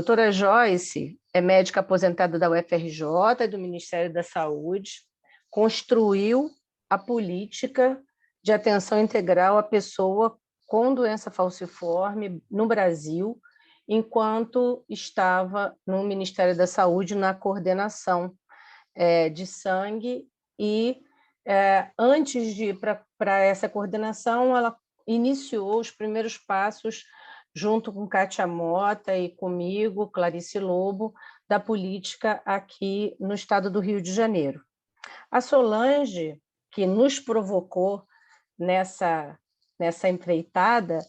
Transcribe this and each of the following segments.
Doutora Joyce é médica aposentada da UFRJ e do Ministério da Saúde, construiu a política de atenção integral à pessoa com doença falciforme no Brasil, enquanto estava no Ministério da Saúde na coordenação de sangue e, antes de ir para essa coordenação, ela iniciou os primeiros passos junto com Kátia Mota e comigo, Clarice Lobo, da política aqui no estado do Rio de Janeiro. A Solange, que nos provocou nessa empreitada,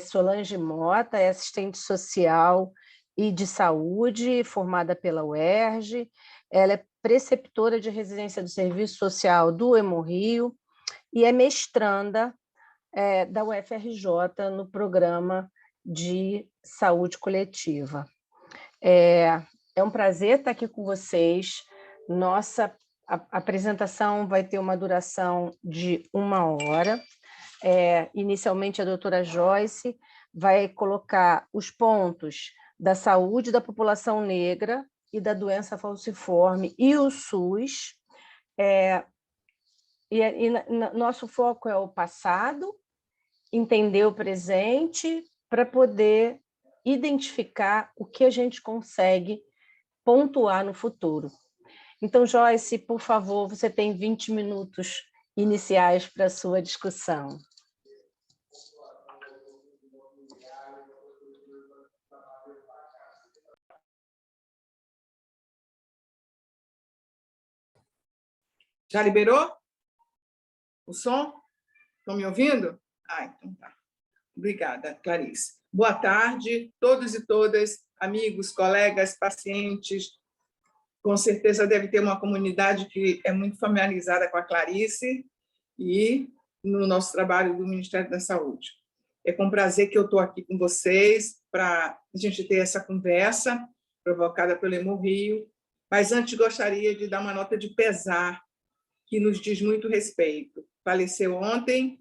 Solange Mota, é assistente social e de saúde, formada pela UERJ, ela é preceptora de residência do Serviço Social do Hemorrio e é mestranda da UFRJ no programa de saúde coletiva. É um prazer estar aqui com vocês. Nossa apresentação vai ter uma duração de 1 hora. Inicialmente, a doutora Joyce vai colocar os pontos da saúde da população negra e da doença falciforme e o SUS. Nosso foco é o passado, entender o presente para poder identificar o que a gente consegue pontuar no futuro. Então, Joyce, por favor, você tem 20 minutos iniciais para a sua discussão. Já liberou o som? Estão me ouvindo? Então tá. Obrigada, Clarice. Boa tarde, todos e todas, amigos, colegas, pacientes. Com certeza deve ter uma comunidade que é muito familiarizada com a Clarice e no nosso trabalho do Ministério da Saúde. É com prazer que eu estou aqui com vocês para a gente ter essa conversa provocada pelo Hemorrio, mas antes gostaria de dar uma nota de pesar que nos diz muito respeito. Faleceu ontem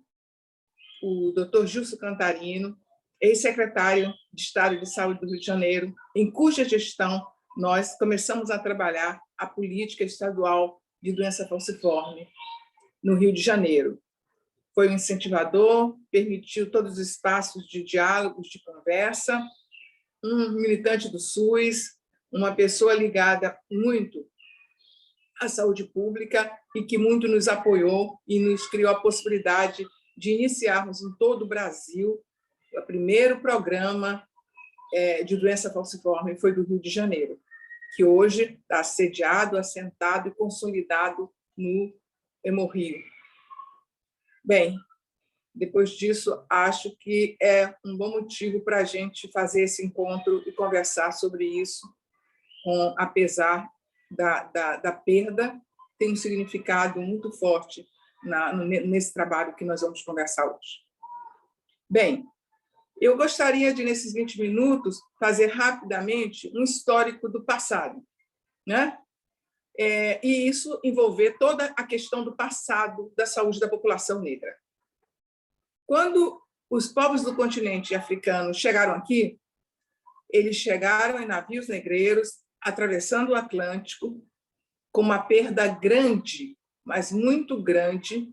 o Dr. Gilson Cantarino, ex-secretário de Estado de Saúde do Rio de Janeiro, em cuja gestão nós começamos a trabalhar a política estadual de doença falciforme no Rio de Janeiro. Foi um incentivador, permitiu todos os espaços de diálogos, de conversa, um militante do SUS, uma pessoa ligada muito à saúde pública e que muito nos apoiou e nos criou a possibilidade de iniciarmos em todo o Brasil o primeiro programa de doença falciforme foi do Rio de Janeiro, que hoje está sediado, assentado e consolidado no Hemorrio. Bem, depois disso, acho que é um bom motivo para a gente fazer esse encontro e conversar sobre isso, apesar da perda, tem um significado muito forte nesse trabalho que nós vamos conversar hoje. Bem, eu gostaria de, nesses 20 minutos, fazer rapidamente um histórico do passado, né? E isso envolver toda a questão do passado da saúde da população negra. Quando os povos do continente africano chegaram aqui, eles chegaram em navios negreiros, atravessando o Atlântico, com uma perda grande, mas muito grande,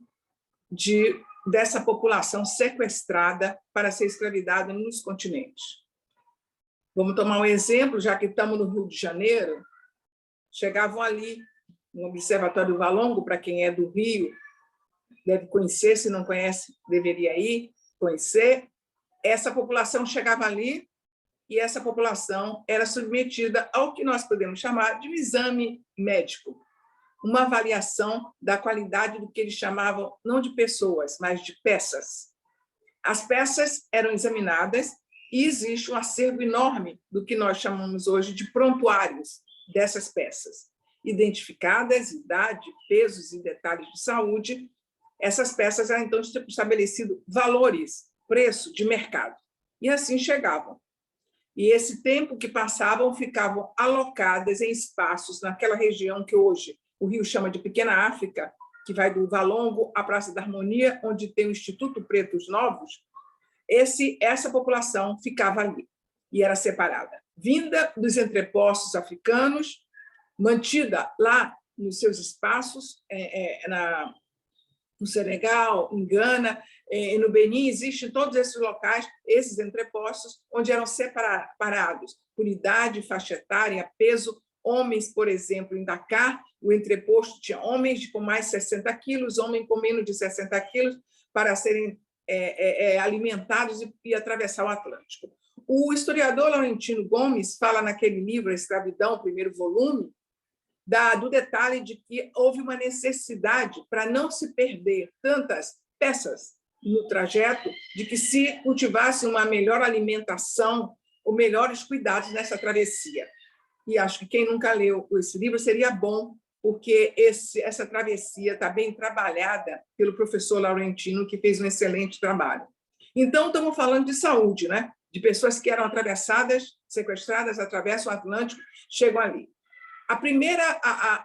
dessa população sequestrada para ser escravizada nos continentes. Vamos tomar um exemplo, já que estamos no Rio de Janeiro, chegavam ali no Observatório Valongo, para quem é do Rio, deve conhecer, se não conhece, deveria ir conhecer. Essa população chegava ali e essa população era submetida ao que nós podemos chamar de um exame médico, uma avaliação da qualidade do que eles chamavam, não de pessoas, mas de peças. As peças eram examinadas e existe um acervo enorme do que nós chamamos hoje de prontuários dessas peças. Identificadas, idade, pesos e detalhes de saúde, essas peças eram, então, estabelecidos valores, preço de mercado. E assim chegavam. E esse tempo que passavam ficavam alocadas em espaços naquela região que hoje o Rio chama de Pequena África, que vai do Valongo à Praça da Harmonia, onde tem o Instituto Pretos Novos. Essa população ficava ali. e era separada. Vinda dos entrepostos africanos, mantida lá nos seus espaços, no Senegal, em Gana, no Benin, existem todos esses locais, esses entrepostos, onde eram separados por idade, faixa etária, peso. Homens, por exemplo, em Dakar, o entreposto tinha homens com mais de 60 quilos, homens com menos de 60 quilos, para serem alimentados e atravessar o Atlântico. O historiador Laurentino Gomes fala naquele livro, A Escravidão, primeiro volume, do detalhe de que houve uma necessidade para não se perder tantas peças no trajeto, de que se cultivasse uma melhor alimentação ou melhores cuidados nessa travessia. E acho que quem nunca leu esse livro seria bom, porque essa travessia está bem trabalhada pelo professor Laurentino, que fez um excelente trabalho. Então, estamos falando de saúde, né? De pessoas que eram atravessadas, sequestradas, atravessam o Atlântico, chegam ali.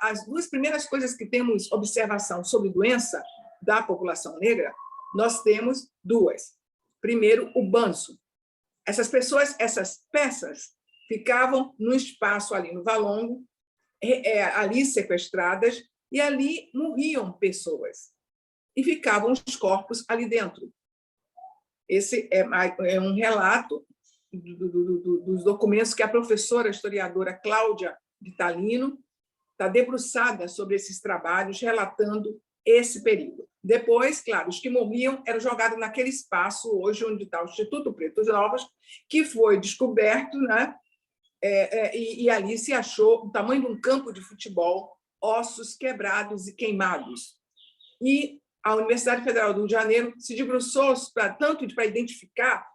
As duas primeiras coisas que temos observação sobre doença da população negra, nós temos duas. Primeiro, o banzo. Essas pessoas, essas peças, ficavam no espaço ali no Valongo, ali sequestradas, e ali morriam pessoas. E ficavam os corpos ali dentro. Esse é um relato dos documentos que a professora historiadora Cláudia Vitalino está debruçada sobre esses trabalhos, relatando esse período. Depois, claro, os que morriam eram jogados naquele espaço, hoje, onde está o Instituto Pretos Novos, que foi descoberto, né? E ali se achou o tamanho de um campo de futebol, ossos quebrados e queimados. E a Universidade Federal do Rio de Janeiro se debruçou tanto para identificar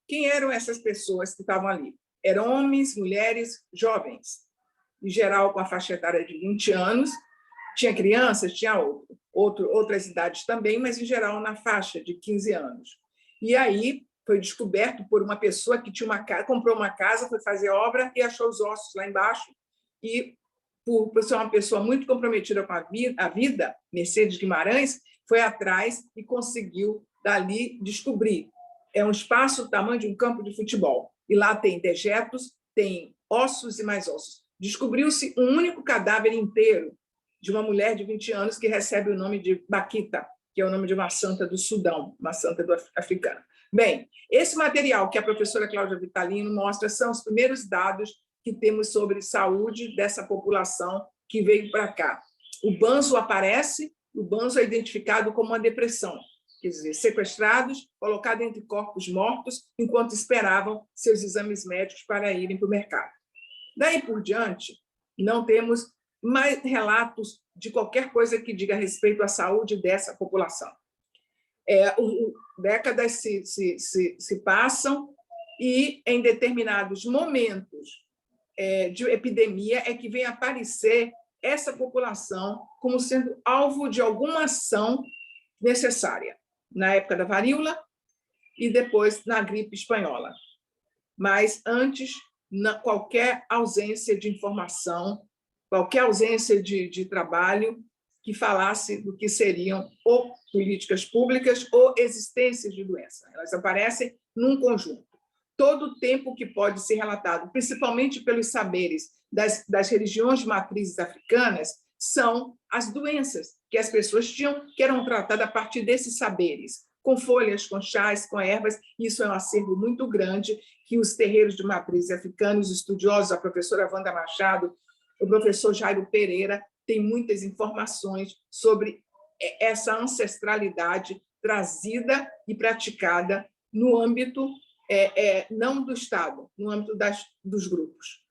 quem eram essas pessoas que estavam ali. Eram homens, mulheres, jovens, em geral com a faixa etária de 20 anos, tinha crianças, tinha outras idades também, mas, em geral, na faixa de 15 anos. E aí foi descoberto por uma pessoa que comprou uma casa, foi fazer obra e achou os ossos lá embaixo, e, por ser uma pessoa muito comprometida com a vida, Mercedes Guimarães foi atrás e conseguiu, dali, descobrir. É um espaço do tamanho de um campo de futebol. E lá tem dejetos, tem ossos e mais ossos. Descobriu-se um único cadáver inteiro de uma mulher de 20 anos que recebe o nome de Baquita, que é o nome de uma santa do Sudão, uma santa africana. Bem, esse material que a professora Cláudia Vitalino mostra são os primeiros dados que temos sobre saúde dessa população que veio para cá. O banzo aparece, o banzo é identificado como uma depressão, quer dizer, sequestrados, colocados entre corpos mortos, enquanto esperavam seus exames médicos para irem para o mercado. Daí por diante, não temos mais relatos de qualquer coisa que diga respeito à saúde dessa população. Décadas se passam e, em determinados momentos de epidemia, é que vem aparecer essa população como sendo alvo de alguma ação necessária, na época da varíola e depois na gripe espanhola. Mas, antes, qualquer ausência de informação, qualquer ausência de trabalho que falasse do que seriam ou políticas públicas ou existências de doença. Elas aparecem num conjunto. Todo o tempo que pode ser relatado, principalmente pelos saberes das religiões de matrizes africanas, são as doenças que as pessoas tinham, que eram tratadas a partir desses saberes, com folhas, com chás, com ervas. Isso é um acervo muito grande que os terreiros de matrizes africanos, os estudiosos, a professora Wanda Machado, o professor Jairo Pereira, têm muitas informações sobre essa ancestralidade trazida e praticada no âmbito não do Estado, no âmbito dos grupos.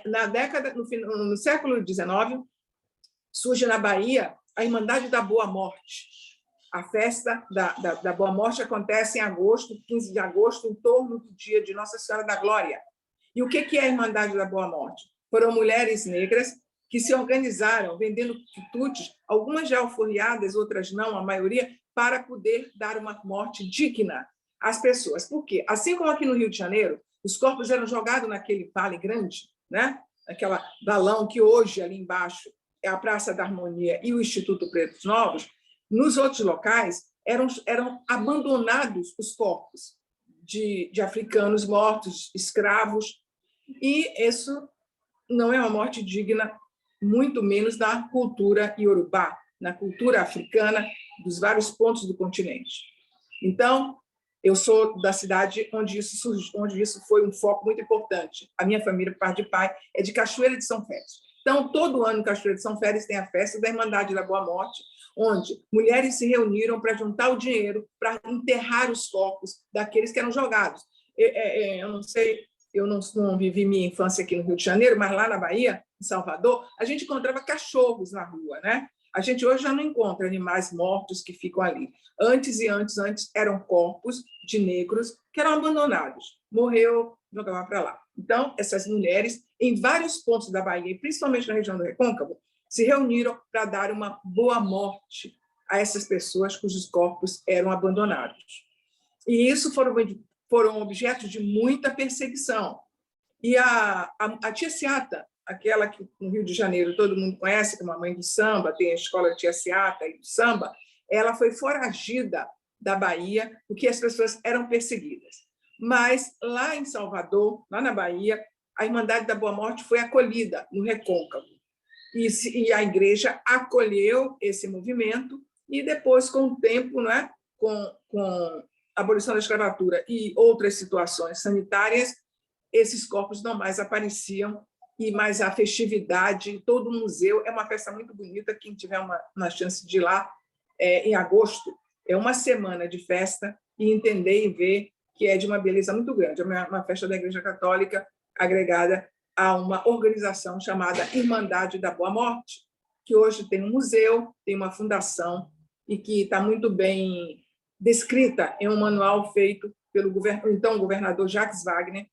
No século XIX, surge na Bahia a Irmandade da Boa Morte. A festa da Boa Morte acontece em agosto, 15 de agosto, em torno do dia de Nossa Senhora da Glória. E o que é a Irmandade da Boa Morte? Foram mulheres negras que se organizaram vendendo quitutes, algumas já alforriadas, outras não, a maioria, para poder dar uma morte digna às pessoas. Por quê? Assim como aqui no Rio de Janeiro, os corpos eram jogados naquele vale grande, né? Aquela valão que hoje, ali embaixo, é a Praça da Harmonia e o Instituto Pretos Novos, nos outros locais eram abandonados os corpos de africanos mortos, escravos, e isso não é uma morte digna, muito menos na cultura iorubá, na cultura africana dos vários pontos do continente. Então, eu sou da cidade onde isso foi um foco muito importante. A minha família, por parte de pai, é de Cachoeira de São Félix. Então, todo ano, em Cachoeira de São Félix, tem a festa da Irmandade da Boa Morte, onde mulheres se reuniram para juntar o dinheiro para enterrar os corpos daqueles que eram jogados. Eu não sei, eu não vivi minha infância aqui no Rio de Janeiro, mas lá na Bahia, em Salvador, a gente encontrava cachorros na rua, né? A gente hoje já não encontra animais mortos que ficam ali. Antes eram corpos de negros que eram abandonados. Morreu, jogava para lá. Então, essas mulheres, em vários pontos da Bahia, e principalmente na região do Recôncavo, se reuniram para dar uma boa morte a essas pessoas cujos corpos eram abandonados. E isso foram objetos de muita perseguição. E a tia Seata, aquela que no Rio de Janeiro todo mundo conhece, que é uma mãe do samba, tem a escola Tia Seata e do samba, ela foi foragida da Bahia porque as pessoas eram perseguidas. Mas lá em Salvador, lá na Bahia, a Irmandade da Boa Morte foi acolhida no Recôncavo. E a igreja acolheu esse movimento e depois, com o tempo, né, com a abolição da escravatura e outras situações sanitárias, esses corpos não mais apareciam, e mais a festividade, todo o museu, é uma festa muito bonita, quem tiver uma chance de ir lá, em agosto, é uma semana de festa, e entender e ver que é de uma beleza muito grande. É uma festa da Igreja Católica agregada a uma organização chamada Irmandade da Boa Morte, que hoje tem um museu, tem uma fundação, e que está muito bem descrita em um manual feito pelo então governador Jacques Wagner,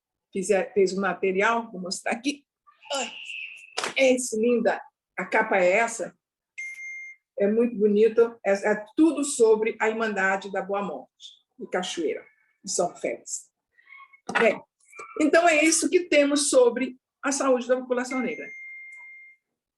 fez um material, vou mostrar aqui. É linda, a capa é essa, é muito bonito, é tudo sobre a Irmandade da Boa Morte, de Cachoeira, de São Félix. Bem, então é isso que temos sobre a saúde da população negra.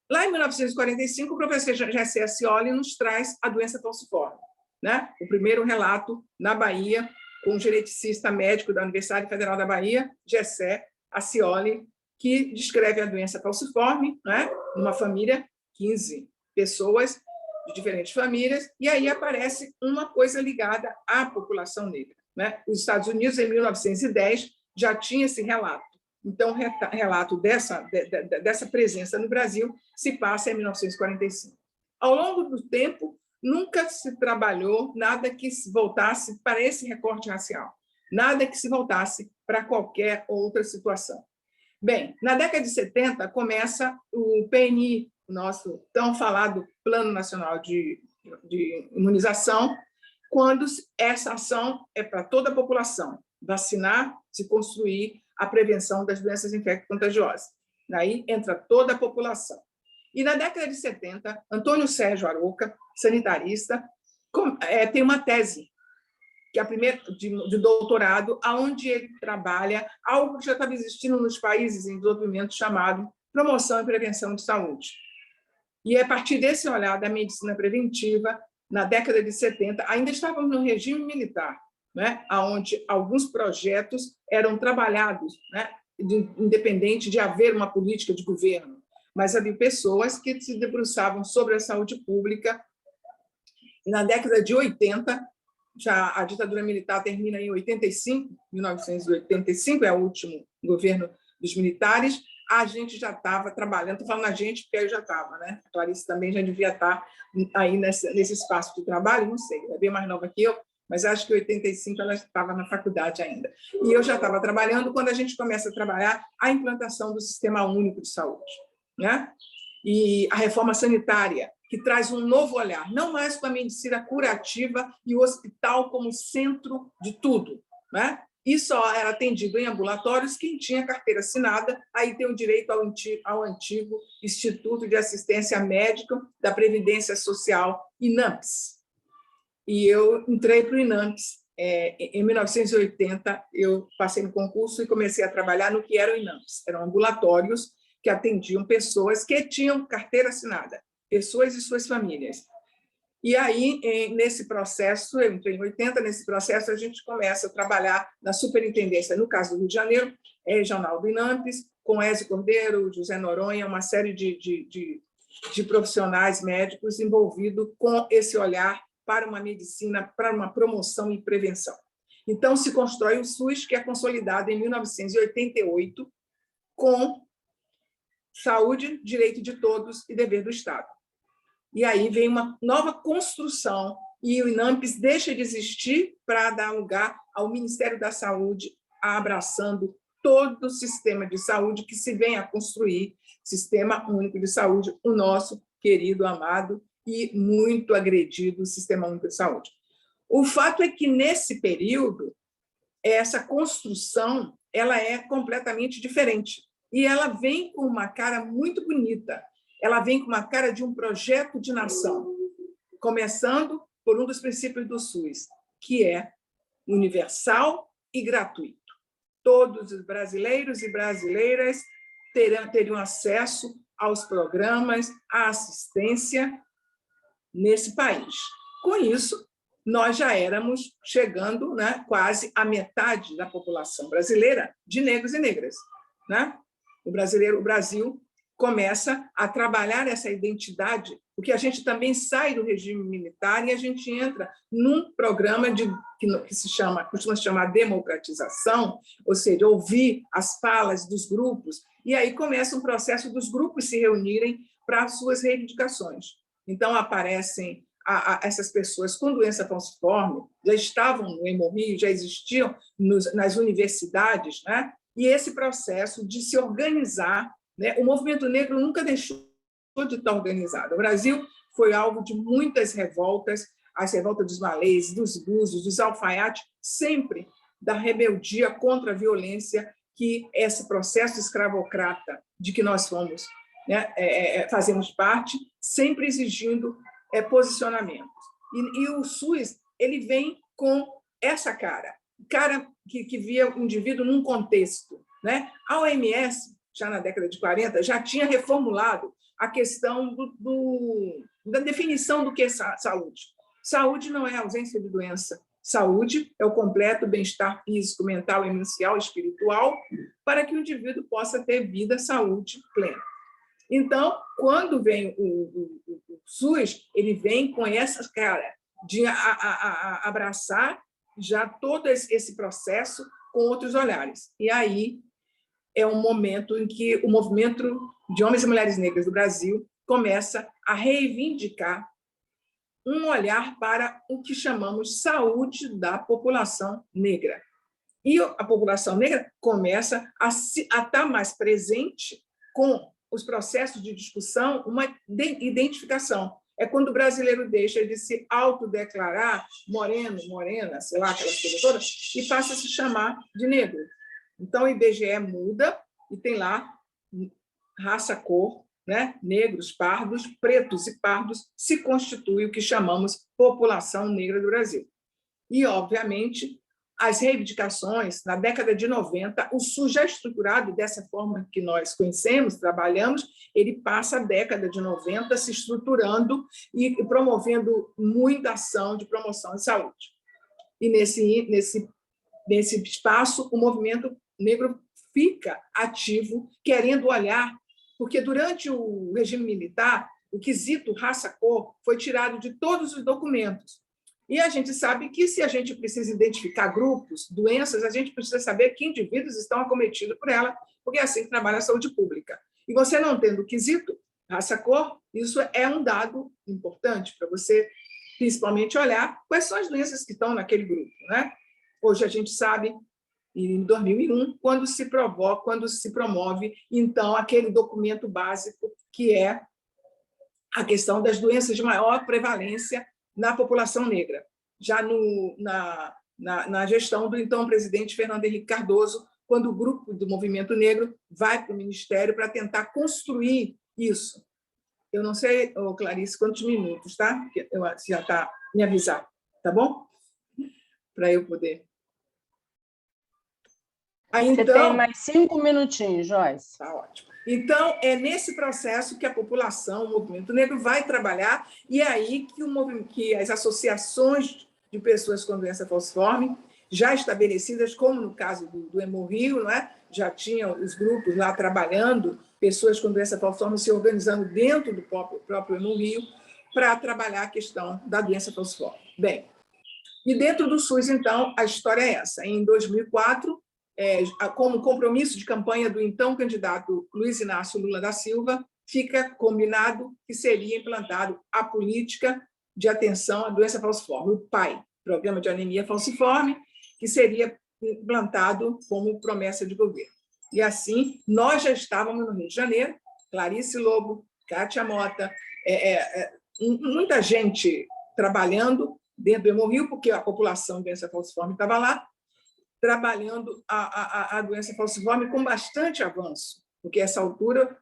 Lá em 1945, o professor Gessé Acioli nos traz a doença falciforme, né? O primeiro relato na Bahia, com um geneticista médico da Universidade Federal da Bahia, Gessé Acioli, que descreve a doença falciforme, né? Numa família, 15 pessoas de diferentes famílias, e aí aparece uma coisa ligada à população negra, né? Os Estados Unidos, em 1910, já tinha esse relato. Então, o relato dessa presença no Brasil se passa em 1945. Ao longo do tempo, nunca se trabalhou nada que se voltasse para esse recorte racial, nada que se voltasse para qualquer outra situação. Bem, na década de 70, começa o PNI, o nosso tão falado Plano Nacional de Imunização, quando essa ação é para toda a população, vacinar, se construir a prevenção das doenças infecto-contagiosas. Daí entra toda a população. E na década de 70, Antônio Sérgio Aroca, sanitarista, tem uma tese, que é a primeira de doutorado, onde ele trabalha algo que já estava existindo nos países em desenvolvimento, chamado promoção e prevenção de saúde. E a partir desse olhar da medicina preventiva, na década de 70, ainda estávamos no regime militar, né, onde alguns projetos eram trabalhados, né, independente de haver uma política de governo, mas havia pessoas que se debruçavam sobre a saúde pública. E na década de 80, já a ditadura militar termina em 85, 1985 é o último governo dos militares, a gente já estava trabalhando, estou falando a gente porque eu já estava, né? A Clarice também já devia estar aí nesse espaço de trabalho, não sei, é bem mais nova que eu, mas acho que em 85 ela estava na faculdade ainda. E eu já estava trabalhando quando a gente começa a trabalhar a implantação do Sistema Único de Saúde, né? E a reforma sanitária, que traz um novo olhar, não mais com a medicina curativa e o hospital como centro de tudo, né? E só era atendido em ambulatórios quem tinha carteira assinada, aí tem o direito ao antigo Instituto de Assistência Médica da Previdência Social, INAMPS. E eu entrei para o INAMPS. Em 1980, eu passei no concurso e comecei a trabalhar no que era o INAMPS. Eram ambulatórios que atendiam pessoas que tinham carteira assinada, pessoas e suas famílias. E aí, nesse processo, eu entrei em 80, nesse processo a gente começa a trabalhar na superintendência, no caso do Rio de Janeiro, regional do INAMPES, com Ézio Cordeiro, José Noronha, uma série de profissionais médicos envolvidos com esse olhar para uma medicina, para uma promoção e prevenção. Então, se constrói o SUS, que é consolidado em 1988, com saúde, direito de todos e dever do Estado. E aí vem uma nova construção, e o INAMPES deixa de existir para dar lugar ao Ministério da Saúde, abraçando todo o sistema de saúde que se vem a construir, Sistema Único de Saúde, o nosso querido, amado e muito agredido Sistema Único de Saúde. O fato é que, nesse período, essa construção ela é completamente diferente. E ela vem com uma cara muito bonita. Ela vem com uma cara de um projeto de nação, começando por um dos princípios do SUS, que é universal e gratuito. Todos os brasileiros e brasileiras teriam acesso aos programas, à assistência nesse país. Com isso, nós já éramos chegando, né, quase à metade da população brasileira de negros e negras, né? O Brasil começa a trabalhar essa identidade, porque a gente também sai do regime militar e a gente entra num programa que costuma se chamar democratização, ou seja, ouvir as falas dos grupos, e aí começa um processo dos grupos se reunirem para as suas reivindicações. Então, aparecem essas pessoas com doença falciforme, já estavam no Hemorrio, já existiam nas universidades, né? E esse processo de se organizar, né? O movimento negro nunca deixou de estar organizado. O Brasil foi alvo de muitas revoltas, as revoltas dos malês, dos búzios, dos alfaiates, sempre da rebeldia contra a violência que esse processo escravocrata de que nós fomos, né, fazemos parte, sempre exigindo posicionamentos. E o SUS ele vem com essa cara que via o indivíduo num contexto, né? A OMS, já na década de 40, já tinha reformulado a questão da definição do que é saúde. Saúde não é ausência de doença. Saúde é o completo bem-estar físico, mental, emocional e espiritual para que o indivíduo possa ter vida, saúde plena. Então, quando vem o SUS, ele vem com essa cara de abraçar já todo esse processo com outros olhares. E aí é um momento em que o movimento de homens e mulheres negras do Brasil começa a reivindicar um olhar para o que chamamos saúde da população negra. E a população negra começa a estar mais presente com os processos de discussão, uma identificação. É quando o brasileiro deixa de se autodeclarar moreno, morena, sei lá, aquelas coisas todas, e passa a se chamar de negro. Então, o IBGE muda e tem lá raça, cor, né? Negros, pardos, pretos e pardos, se constitui o que chamamos população negra do Brasil. E, obviamente, as reivindicações, na década de 90, o SUS já estruturado dessa forma que nós conhecemos, trabalhamos, ele passa a década de 90 se estruturando e promovendo muita ação de promoção de saúde. E nesse espaço, o movimento negro fica ativo, querendo olhar, porque durante o regime militar, o quesito raça-cor foi tirado de todos os documentos. E a gente sabe que, se a gente precisa identificar grupos, doenças, a gente precisa saber que indivíduos estão acometidos por ela, porque é assim que trabalha a saúde pública. E você não tendo o quesito raça-cor, isso é um dado importante para você, principalmente, olhar quais são as doenças que estão naquele grupo, né? Hoje a gente sabe, em 2001, quando se promove, então, aquele documento básico que é a questão das doenças de maior prevalência na população negra, já na gestão do então presidente Fernando Henrique Cardoso, quando o grupo do movimento negro vai para o Ministério para tentar construir isso. Eu não sei, Clarice, quantos minutos, tá? Você já está me avisar, tá bom? Para eu poder. Você tem mais 5 minutinhos, Joyce. Está ótimo. Então, é nesse processo que a população, o movimento negro, vai trabalhar, e é aí que as associações de pessoas com doença falciforme, já estabelecidas, como no caso do Hemorrio, não é? Já tinham os grupos lá trabalhando, pessoas com doença falciforme se organizando dentro do próprio Hemorrio para trabalhar a questão da doença falciforme. Bem, e dentro do SUS, então, a história é essa. Em 2004, como compromisso de campanha do então candidato Luiz Inácio Lula da Silva, fica combinado que seria implantado a política de atenção à doença falciforme, o PAI, Programa de Anemia Falciforme, que seria implantado como promessa de governo. E assim, nós já estávamos no Rio de Janeiro, Clarice Lobo, Kátia Mota, muita gente trabalhando dentro do Hemorrio, porque a população de doença falciforme estava lá, trabalhando a doença falciforme com bastante avanço, porque, a essa altura,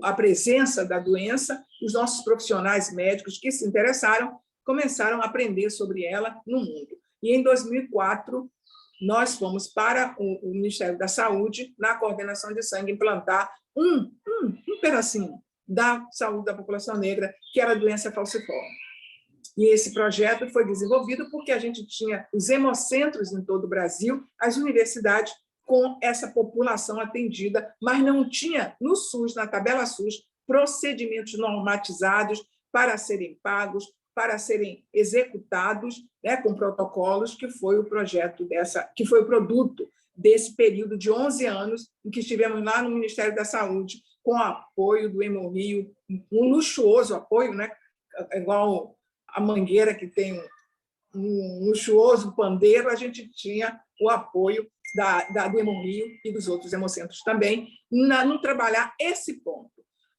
a presença da doença, os nossos profissionais médicos que se interessaram começaram a aprender sobre ela no mundo. E, em 2004, nós fomos para o Ministério da Saúde, na coordenação de sangue, implantar um pedacinho da saúde da população negra, que era a doença falciforme. E esse projeto foi desenvolvido porque a gente tinha os hemocentros em todo o Brasil, as universidades com essa população atendida, mas não tinha no SUS, na tabela SUS, procedimentos normatizados para serem pagos, para serem executados, né, com protocolos, que foi o projeto que foi o produto desse período de 11 anos em que estivemos lá no Ministério da Saúde, com o apoio do Hemorrio, um luxuoso apoio, né, igual a Mangueira, que tem um luxuoso pandeiro, a gente tinha o apoio do Hemorrio e dos outros hemocentros também, no trabalhar esse ponto.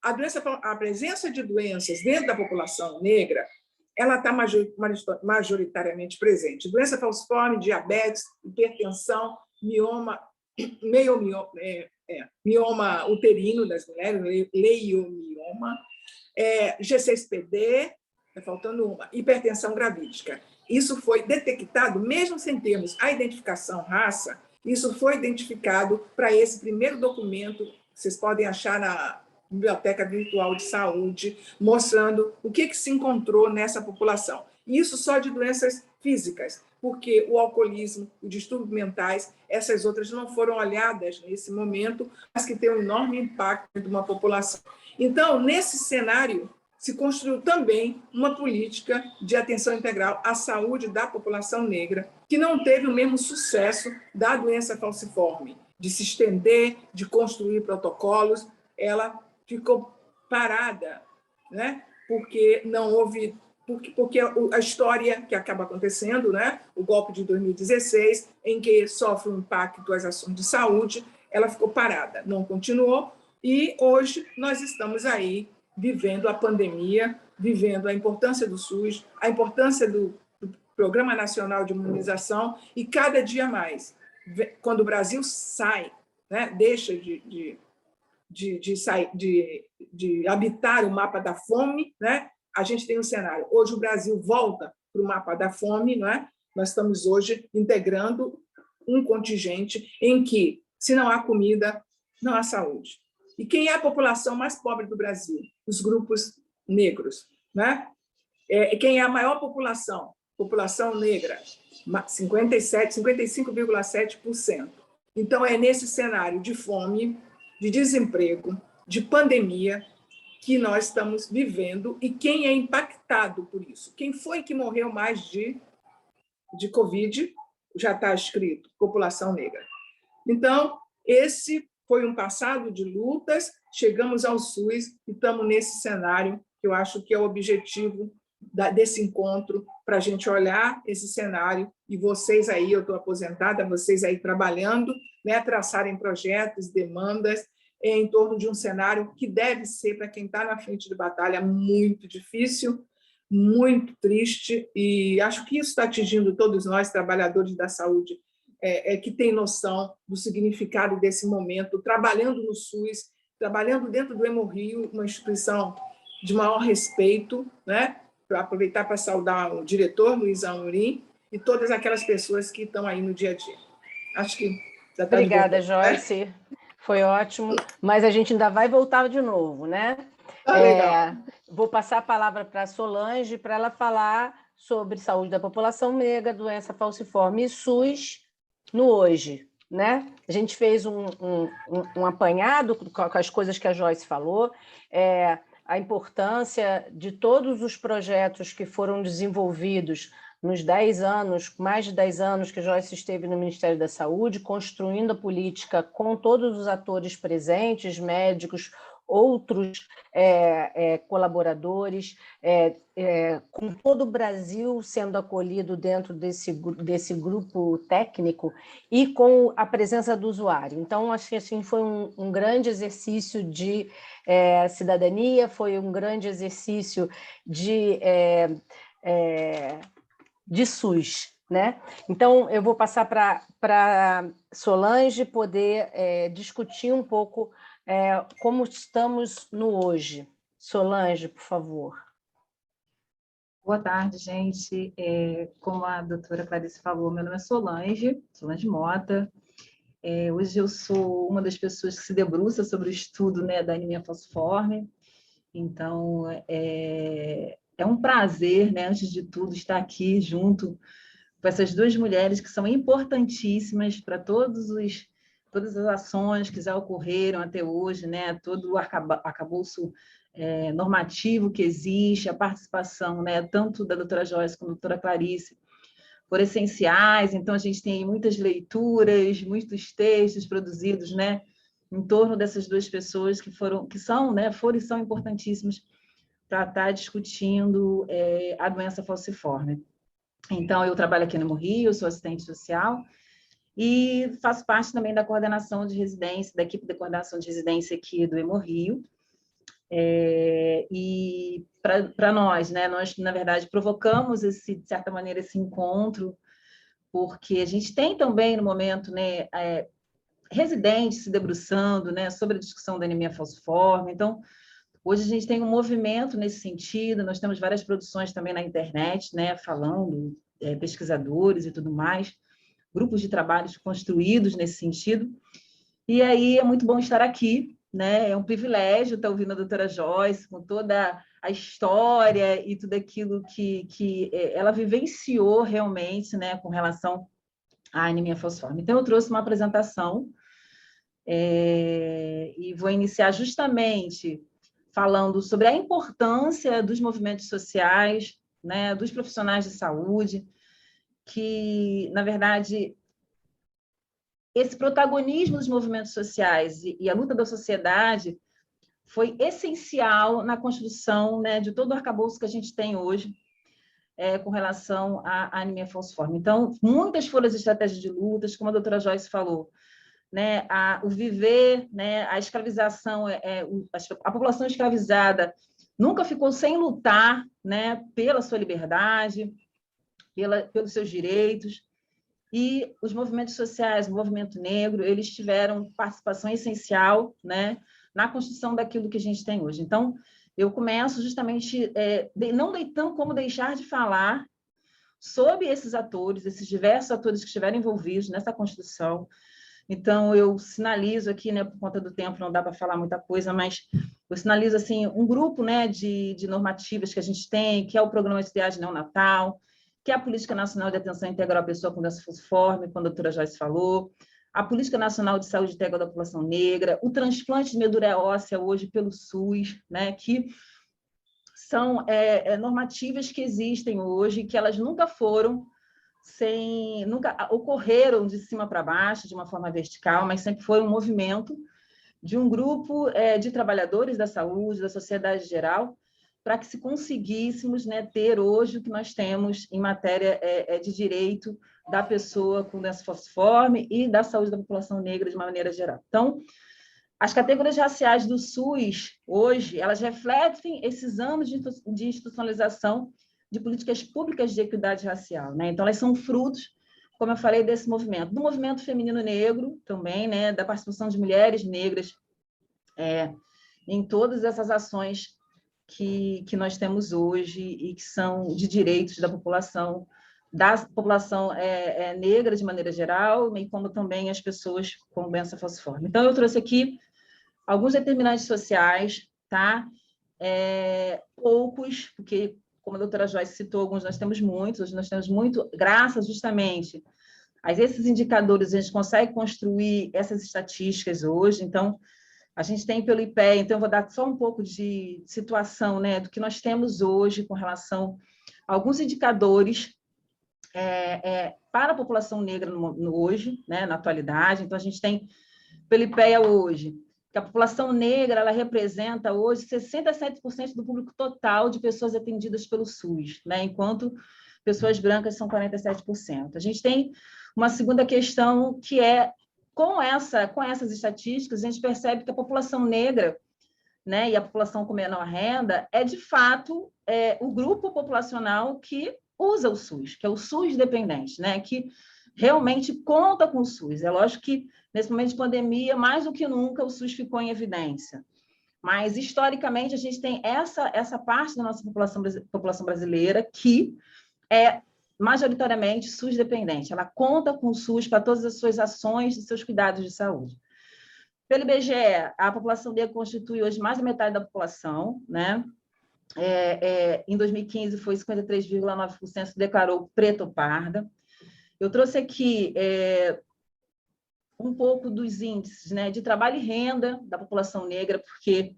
A presença de doenças dentro da população negra, ela está majoritariamente presente. Doença falciforme, diabetes, hipertensão, mioma uterino das mulheres, leiomioma, G6PD, está faltando uma, hipertensão gravídica. Isso foi detectado, mesmo sem termos a identificação raça, isso foi identificado para esse primeiro documento, vocês podem achar na Biblioteca Virtual de Saúde, mostrando o que se encontrou nessa população. Isso só de doenças físicas, porque o alcoolismo, os distúrbios mentais, essas outras não foram olhadas nesse momento, mas que têm um enorme impacto de uma população. Então, nesse cenário, se construiu também uma política de atenção integral à saúde da população negra, que não teve o mesmo sucesso da doença falciforme, de se estender, de construir protocolos. Ela ficou parada, né? Porque não houve, porque a história que acaba acontecendo, né? O golpe de 2016, em que sofre um impacto as ações de saúde, ela ficou parada, não continuou, e hoje nós estamos aí vivendo a pandemia, vivendo a importância do SUS, a importância do Programa Nacional de Imunização, e cada dia mais, quando o Brasil sai, né, deixa de habitar o mapa da fome, né, a gente tem um cenário. Hoje o Brasil volta para o mapa da fome, não é? Nós estamos hoje integrando um contingente em que, se não há comida, não há saúde. E quem é a população mais pobre do Brasil? Os grupos negros, né? Quem é a maior população? População negra, 55,7%. Então, é nesse cenário de fome, de desemprego, de pandemia, que nós estamos vivendo, e quem é impactado por isso? Quem foi que morreu mais de Covid? Já está escrito, população negra. Então, esse foi um passado de lutas, chegamos ao SUS e estamos nesse cenário, que eu acho que é o objetivo desse encontro, para a gente olhar esse cenário, e vocês aí, eu estou aposentada, vocês aí trabalhando, né, traçarem projetos, demandas, em torno de um cenário que deve ser, para quem está na frente de batalha, muito difícil, muito triste, e acho que isso está atingindo todos nós, trabalhadores da saúde, que tem noção do significado desse momento, trabalhando no SUS, trabalhando dentro do Hemorrio, uma instituição de maior respeito, né? Para aproveitar para saudar o diretor, Luiz Amorim, e todas aquelas pessoas que estão aí no dia a dia. Acho que Já tá de bom Obrigada, tamanho, né? Joyce. Foi ótimo, mas a gente ainda vai voltar de novo, né? Tá legal. Vou passar a palavra para a Solange para ela falar sobre saúde da população negra, doença falciforme e SUS no hoje, né? A gente fez um apanhado com as coisas que a Joyce falou, a importância de todos os projetos que foram desenvolvidos nos 10 anos, mais de 10 anos que Joyce esteve no Ministério da Saúde, construindo a política com todos os atores presentes, médicos, outros colaboradores, com todo o Brasil sendo acolhido dentro desse grupo técnico e com a presença do usuário. Então, acho que assim, foi um grande exercício de cidadania, foi um grande exercício de SUS, né? Então, eu vou passar para Solange poder discutir um pouco como estamos no hoje. Solange, por favor. Boa tarde, gente. Como a doutora Clarice falou, meu nome é Solange Mota. Hoje eu sou uma das pessoas que se debruça sobre o estudo, né, da anemia falciforme. Então, é um prazer, né, antes de tudo, estar aqui junto com essas duas mulheres que são importantíssimas para todas as ações que já ocorreram até hoje, né, todo o arcabouço normativo que existe, a participação, né, tanto da doutora Joyce como da doutora Clarice, foram essenciais. Então, a gente tem muitas leituras, muitos textos produzidos, né, em torno dessas duas pessoas que são importantíssimos para estar discutindo a doença falciforme. Então, eu trabalho aqui no Rio, sou assistente social e faço parte também da coordenação de residência, da equipe de coordenação de residência aqui do Hemorrio. E para nós, né, nós, na verdade, provocamos, de certa maneira, esse encontro, porque a gente tem também, no momento, né, residentes se debruçando, né, sobre a discussão da anemia falciforme. Então, hoje a gente tem um movimento nesse sentido, nós temos várias produções também na internet, né, falando, pesquisadores e tudo mais, grupos de trabalhos construídos nesse sentido. E aí é muito bom estar aqui, né? É um privilégio estar ouvindo a doutora Joyce com toda a história e tudo aquilo que ela vivenciou realmente, né, com relação à anemia falciforme. Então, eu trouxe uma apresentação e vou iniciar justamente falando sobre a importância dos movimentos sociais, né, dos profissionais de saúde, que, na verdade, esse protagonismo dos movimentos sociais e a luta da sociedade foi essencial na construção, né, de todo o arcabouço que a gente tem hoje com relação à anemia falciforme. Então, muitas foram as estratégias de lutas, como a doutora Joyce falou, né, o viver, né, a escravização, a população escravizada nunca ficou sem lutar, né, pela sua liberdade, pelos seus direitos. E os movimentos sociais, o movimento negro, eles tiveram participação essencial, né, na construção daquilo que a gente tem hoje. Então, eu começo justamente, não deitando como deixar de falar sobre esses atores, esses diversos atores que estiveram envolvidos nessa construção. Então, eu sinalizo aqui, né, por conta do tempo, não dá para falar muita coisa, mas eu sinalizo assim, um grupo, né, de normativas que a gente tem, que é o Programa de Triagem Neonatal, que é a Política Nacional de Atenção Integral à Pessoa com Doença Falciforme, como a doutora Joyce falou, a Política Nacional de Saúde Integral da População Negra, o transplante de medula óssea hoje pelo SUS, né, que são normativas que existem hoje, que elas nunca ocorreram de cima para baixo, de uma forma vertical, mas sempre foi um movimento de um grupo de trabalhadores da saúde, da sociedade geral, para que se conseguíssemos, né, ter hoje o que nós temos em matéria de direito da pessoa com doença falciforme e da saúde da população negra de uma maneira geral. Então, as categorias raciais do SUS, hoje, elas refletem esses anos de institucionalização de políticas públicas de equidade racial, né? Então, elas são frutos, como eu falei, desse movimento, do movimento feminino negro também, né, da participação de mulheres negras em todas essas ações que nós temos hoje e que são de direitos da população da população negra de maneira geral, bem como também as pessoas com doença falciforme. Então, eu trouxe aqui alguns determinantes sociais, tá? Poucos, porque, como a doutora Joyce citou, alguns nós temos muitos, hoje nós temos muito, graças justamente a esses indicadores, a gente consegue construir essas estatísticas hoje. Então, a gente tem pelo IPEA, então eu vou dar só um pouco de situação, né, do que nós temos hoje com relação a alguns indicadores para a população negra hoje, né, na atualidade. Então, a gente tem pelo IPEA hoje, que a população negra ela representa hoje 67% do público total de pessoas atendidas pelo SUS, né, enquanto pessoas brancas são 47%. A gente tem uma segunda questão que com essas estatísticas, a gente percebe que a população negra, né, e a população com menor renda de fato, o grupo populacional que usa o SUS, que é o SUS dependente, né, que realmente conta com o SUS. É lógico que, nesse momento de pandemia, mais do que nunca, o SUS ficou em evidência. Mas, historicamente, a gente tem essa parte da nossa população brasileira que é majoritariamente SUS dependente. Ela conta com o SUS para todas as suas ações e seus cuidados de saúde. Pelo IBGE, a população negra constitui hoje mais da metade da população, né? Em 2015, foi 53,9% se declarou preta ou parda. Eu trouxe aqui um pouco dos índices, né, de trabalho e renda da população negra, porque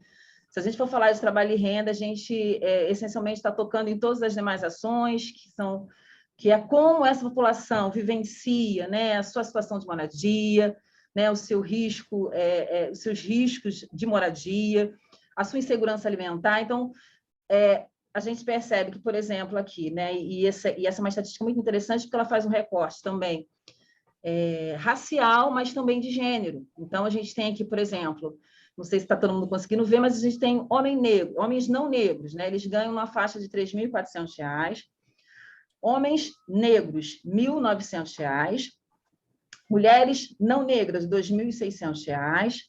se a gente for falar de trabalho e renda, a gente essencialmente está tocando em todas as demais ações, que é como essa população vivencia, né, a sua situação de moradia, né, os seus riscos de moradia, a sua insegurança alimentar. Então, a gente percebe que, por exemplo, aqui, né, e essa é uma estatística muito interessante, porque ela faz um recorte também racial, mas também de gênero. Então, a gente tem aqui, por exemplo, não sei se está todo mundo conseguindo ver, mas a gente tem homens não negros, né? Eles ganham uma faixa de R$ 3.400, homens negros, R$ 1.900, mulheres não negras, R$ 2.600,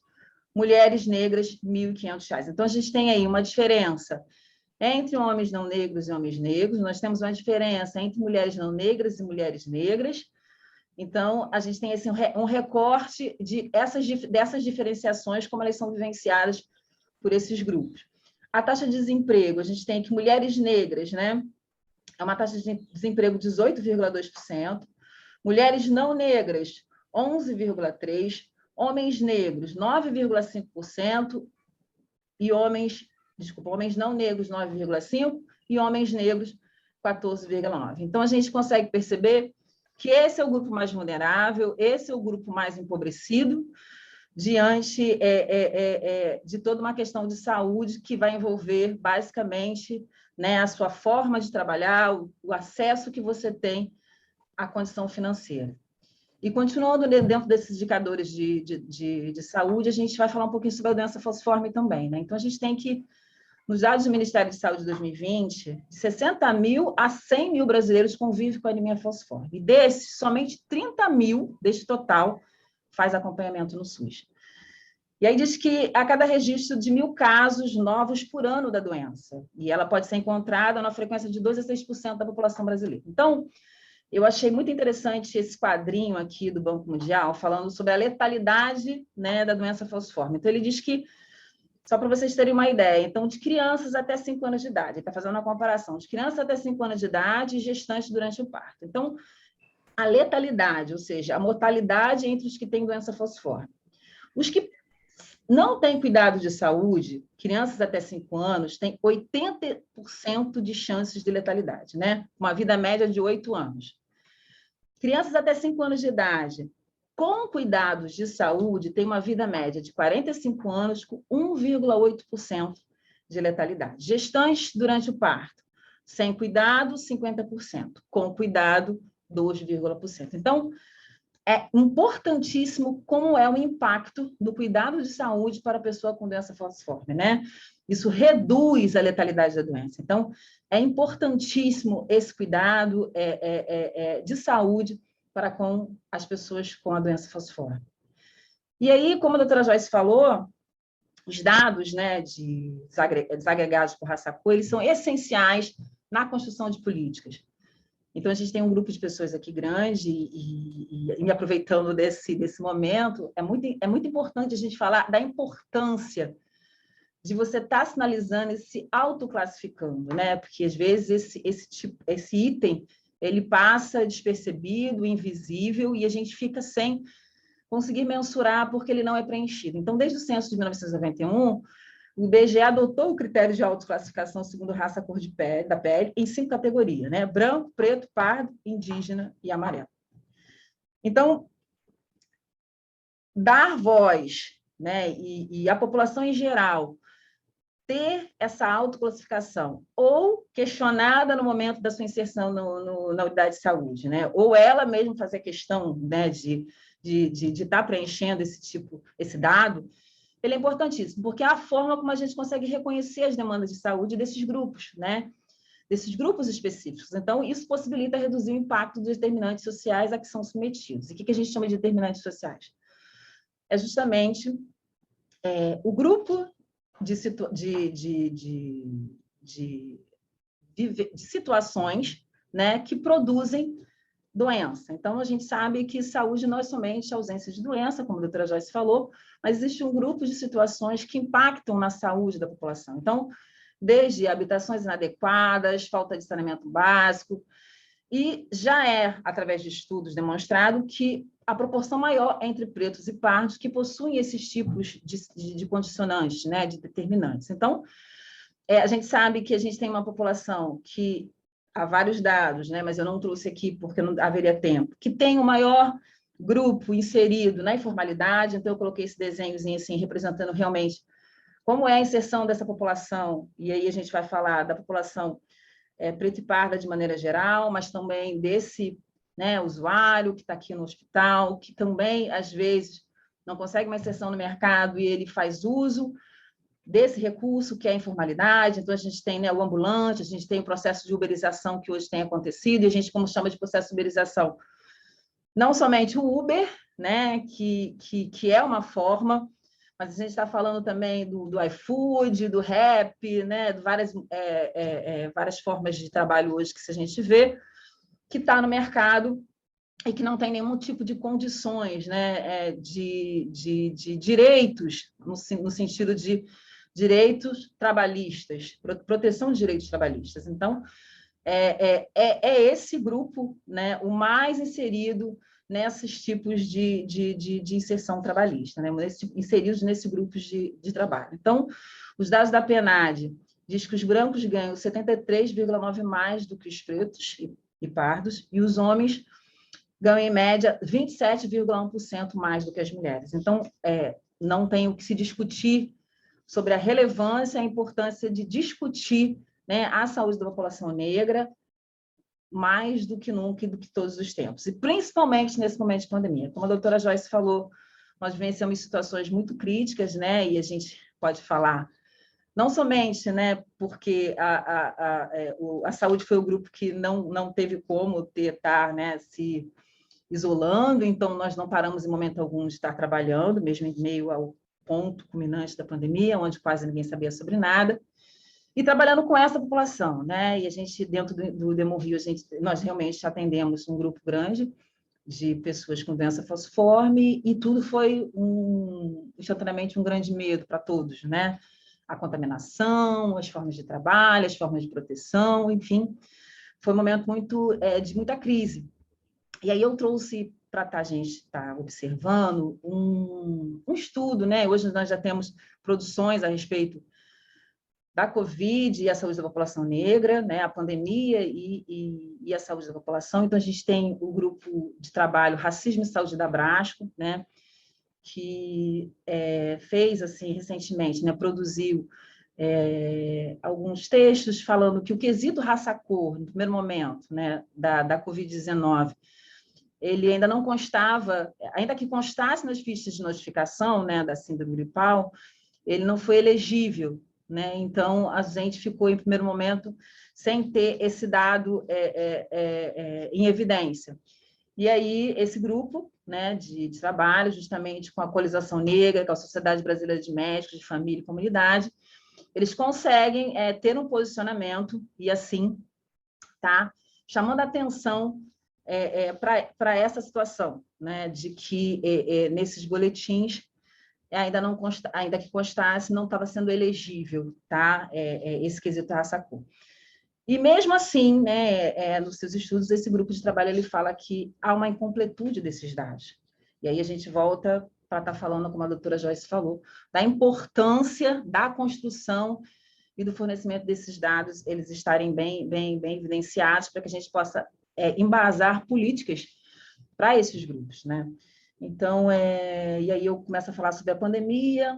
mulheres negras, R$ 1.500. Então, a gente tem aí uma diferença entre homens não negros e homens negros, nós temos uma diferença entre mulheres não negras e mulheres negras. Então, a gente tem um recorte dessas diferenciações, como elas são vivenciadas por esses grupos. A taxa de desemprego, a gente tem que mulheres negras, né, é uma taxa de desemprego de 18,2%, mulheres não negras, 11,3%, homens negros, 9,5%, e homens não negros, 9,5%, e homens negros, 14,9%. Então, a gente consegue perceber que esse é o grupo mais vulnerável, esse é o grupo mais empobrecido, diante de toda uma questão de saúde que vai envolver, basicamente, né, a sua forma de trabalhar, o acesso que você tem à condição financeira. E, continuando dentro desses indicadores de saúde, a gente vai falar um pouquinho sobre a doença falciforme também, né? Então, a gente tem que, nos dados do Ministério de Saúde de 2020, de 60 mil a 100 mil brasileiros convivem com anemia falciforme. E desses, somente 30 mil deste total faz acompanhamento no SUS. E aí diz que a cada registro de 1.000 casos novos por ano da doença. E ela pode ser encontrada na frequência de 2% a 6% da população brasileira. Então, eu achei muito interessante esse quadrinho aqui do Banco Mundial, falando sobre a letalidade, né, da doença falciforme. Então, ele diz que, só para vocês terem uma ideia, então, de crianças até 5 anos de idade, ele está fazendo uma comparação, de crianças até 5 anos de idade e gestantes durante o parto. Então, a letalidade, ou seja, a mortalidade entre os que têm doença falciforme. Os que não têm cuidado de saúde, crianças até 5 anos, têm 80% de chances de letalidade, né? Uma vida média de 8 anos. Crianças até 5 anos de idade, com cuidados de saúde, têm uma vida média de 45 anos, com 1,8% de letalidade. Gestantes durante o parto, sem cuidado, 50%. Com cuidado, 2,%. Então, é importantíssimo como é o impacto do cuidado de saúde para a pessoa com doença falciforme, né? Isso reduz a letalidade da doença. Então, é importantíssimo esse cuidado de saúde para com as pessoas com a doença falciforme. E aí, como a doutora Joyce falou, os dados, né, desagregados por raça cor, eles são essenciais na construção de políticas. Então, a gente tem um grupo de pessoas aqui grande e me aproveitando desse momento, é muito importante a gente falar da importância de você estar sinalizando e se autoclassificando, né? Porque, às vezes, esse item ele passa despercebido, invisível, e a gente fica sem conseguir mensurar porque ele não é preenchido. Então, desde o censo de 1991, o IBGE adotou o critério de autoclassificação segundo raça, cor de pele, da pele, em 5 categorias, né? Branco, preto, pardo, indígena e amarelo. Então, dar voz, né, e a população em geral ter essa autoclassificação ou questionada no momento da sua inserção na unidade de saúde, né? Ou ela mesma fazer questão, né, de estar preenchendo esse dado, ele é importantíssimo, porque é a forma como a gente consegue reconhecer as demandas de saúde desses grupos, né? Desses grupos específicos. Então, isso possibilita reduzir o impacto dos determinantes sociais a que são submetidos. E o que a gente chama de determinantes sociais? É justamente o grupo de situações, né, que produzem doença. Então, a gente sabe que saúde não é somente ausência de doença, como a doutora Joyce falou, mas existe um grupo de situações que impactam na saúde da população. Então, desde habitações inadequadas, falta de saneamento básico, e já é, através de estudos, demonstrado que a proporção maior entre pretos e pardos que possuem esses tipos de condicionantes, né, de determinantes. Então, a gente sabe que a gente tem uma população que, há vários dados, né, mas eu não trouxe aqui porque não haveria tempo, que tem o maior grupo inserido na informalidade, então eu coloquei esse desenhozinho assim, representando realmente como é a inserção dessa população, e aí a gente vai falar da população preta e parda de maneira geral, mas também desse, né, usuário que está aqui no hospital, que também, às vezes, não consegue uma inserção no mercado e ele faz uso desse recurso que é a informalidade. Então, a gente tem, né, o ambulante, a gente tem o processo de uberização que hoje tem acontecido, e a gente, como chama de processo de uberização, não somente o Uber, né, que é uma forma, mas a gente está falando também do iFood, do Rap, né, de várias formas de trabalho hoje que a gente vê, que está no mercado e que não tem nenhum tipo de condições, né, de direitos, no sentido de direitos trabalhistas, proteção de direitos trabalhistas. Então, esse grupo, né, o mais inserido nesses tipos de inserção trabalhista, né, inseridos nesses grupos de trabalho. Então, os dados da PNAD diz que os brancos ganham 73,9% mais do que os pretos e pardos, e os homens ganham, em média, 27,1% mais do que as mulheres. Então, não tem o que se discutir sobre a relevância e a importância de discutir, né, a saúde da população negra mais do que nunca e do que todos os tempos. E principalmente nesse momento de pandemia. Como a doutora Joyce falou, nós vivenciamos situações muito críticas, né, e a gente pode falar não somente, né, porque a saúde foi o grupo que não teve como estar, né, se isolando, então nós não paramos em momento algum de estar trabalhando, mesmo em meio ao ponto culminante da pandemia, onde quase ninguém sabia sobre nada, e trabalhando com essa população, né? E a gente, dentro do Demovil, nós realmente atendemos um grupo grande de pessoas com doença falciforme, e tudo foi instantaneamente um grande medo para todos, né? A contaminação, as formas de trabalho, as formas de proteção, enfim, foi um momento de muita crise. E aí eu trouxe para a gente estar observando um estudo, né? Hoje nós já temos produções a respeito da Covid e a saúde da população negra, né? A pandemia e a saúde da população. Então, a gente tem o grupo de trabalho Racismo e Saúde da Abrasco, né? Que fez, assim, recentemente, né? Produziu alguns textos falando que o quesito raça-cor, no primeiro momento, né? da Covid-19, ele ainda não constava, ainda que constasse nas fichas de notificação, né, da síndrome gripal, ele não foi elegível, né? Então, a gente ficou, em primeiro momento, sem ter esse dado em evidência. E aí, esse grupo, né, de trabalho, justamente com a Coalização Negra, com a Sociedade Brasileira de Médicos, de Família e Comunidade, eles conseguem ter um posicionamento e, assim, tá? chamando a atenção para essa situação, né, de que nesses boletins ainda que constasse, não estava sendo elegível, tá? Esse quesito raça-cor. E mesmo assim, né, nos seus estudos, esse grupo de trabalho ele fala que há uma incompletude desses dados. E aí a gente volta para estar falando, como a doutora Joyce falou, da importância da construção e do fornecimento desses dados, eles estarem bem evidenciados para que a gente possa embasar políticas para esses grupos, né? Então, e aí eu começo a falar sobre a pandemia,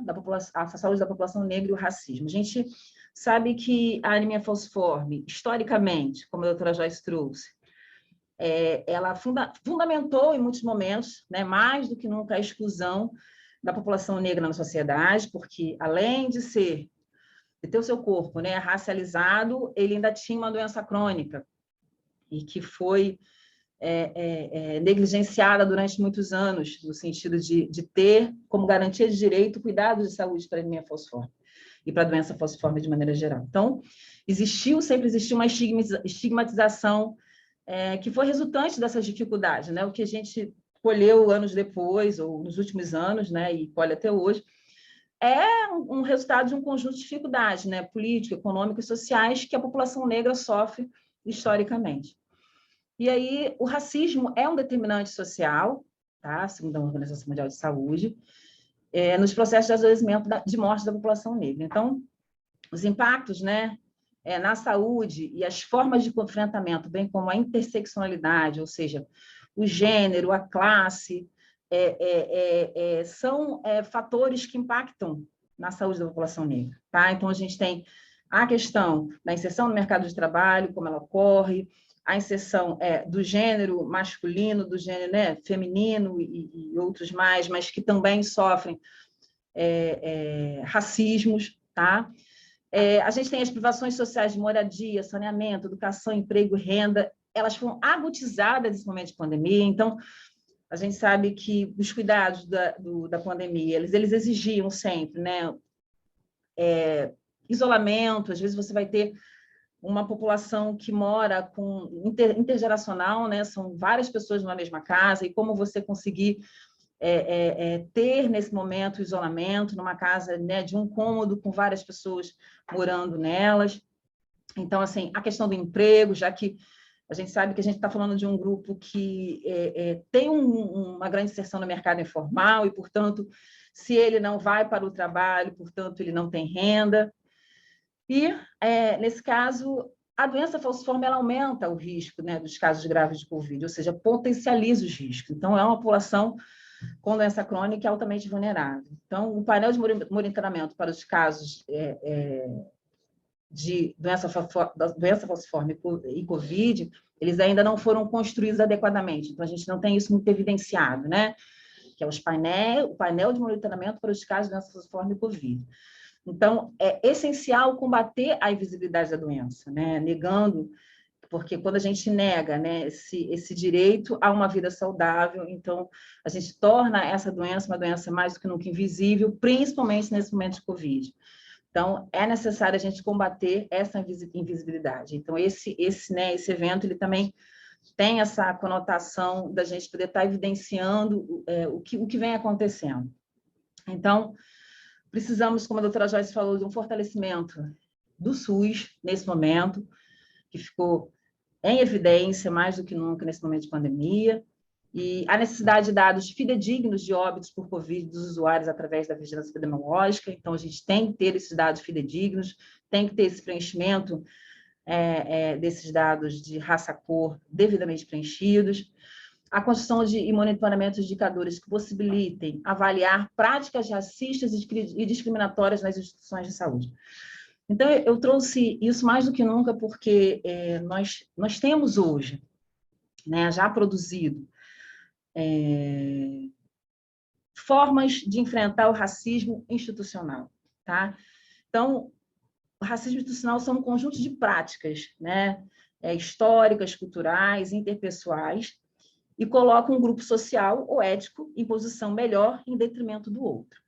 a saúde da população negra e o racismo. A gente sabe que a anemia falciforme, historicamente, como a doutora Joyce trouxe, ela fundamentou em muitos momentos, né, mais do que nunca, a exclusão da população negra na sociedade, porque além de ter o seu corpo, né, racializado, ele ainda tinha uma doença crônica e que foi negligenciada durante muitos anos, no sentido de ter como garantia de direito cuidados de saúde para a anemia falciforme e para a doença falciforme de maneira geral. Então, sempre existiu uma estigmatização que foi resultante dessas dificuldades, né? O que a gente colheu anos depois, ou nos últimos anos, né, e colhe até hoje, é um resultado de um conjunto de dificuldades, né, políticas, econômicas e sociais que a população negra sofre historicamente. E aí, o racismo é um determinante social, tá? Segundo a Organização Mundial de Saúde, nos processos de adoecimento de morte da população negra. Então, os impactos, né, na saúde e as formas de enfrentamento, bem como a interseccionalidade, ou seja, o gênero, a classe, são fatores que impactam na saúde da população negra. Tá? Então, a gente tem a questão da inserção no mercado de trabalho, como ela ocorre, a inserção do gênero masculino, do gênero, né, feminino e outros mais, mas que também sofrem racismos. Tá? A gente tem as privações sociais de moradia, saneamento, educação, emprego, renda, elas foram agutizadas nesse momento de pandemia. Então, a gente sabe que os cuidados da pandemia, eles exigiam sempre, né, isolamento. Às vezes você vai ter uma população que mora intergeracional, né, são várias pessoas numa mesma casa, e como você conseguir ter nesse momento o isolamento numa casa, né, de um cômodo com várias pessoas morando nelas. Então, assim, a questão do emprego, já que a gente sabe que a gente está falando de um grupo que tem uma grande inserção no mercado informal e, portanto, se ele não vai para o trabalho, portanto, ele não tem renda. E, nesse caso, a doença falciforme ela aumenta o risco, né, dos casos graves de Covid, ou seja, potencializa os riscos. Então, é uma população com doença crônica altamente vulnerável. Então, o painel de monitoramento para os casos de doença falciforme e Covid, eles ainda não foram construídos adequadamente. Então, a gente não tem isso muito evidenciado, né? Que é o painel de monitoramento para os casos de doença falciforme e Covid. Então, é essencial combater a invisibilidade da doença, né? Negando, porque quando a gente nega, né, esse direito a uma vida saudável, então a gente torna essa doença uma doença mais do que nunca invisível, principalmente nesse momento de Covid. Então, é necessário a gente combater essa invisibilidade. Então, esse evento, ele também tem essa conotação da gente poder estar evidenciando o que vem acontecendo. Então, precisamos, como a doutora Joyce falou, de um fortalecimento do SUS nesse momento, que ficou em evidência mais do que nunca nesse momento de pandemia, e a necessidade de dados fidedignos de óbitos por Covid dos usuários através da vigilância epidemiológica. Então, a gente tem que ter esses dados fidedignos, tem que ter esse preenchimento desses dados de raça-cor devidamente preenchidos, a construção e monitoramento de indicadores que possibilitem avaliar práticas racistas e discriminatórias nas instituições de saúde. Então, eu trouxe isso mais do que nunca porque nós temos hoje, né, já produzido, formas de enfrentar o racismo institucional. Tá? Então, o racismo institucional são um conjunto de práticas, né, históricas, culturais, interpessoais, e coloca um grupo social ou ético em posição melhor em detrimento do outro.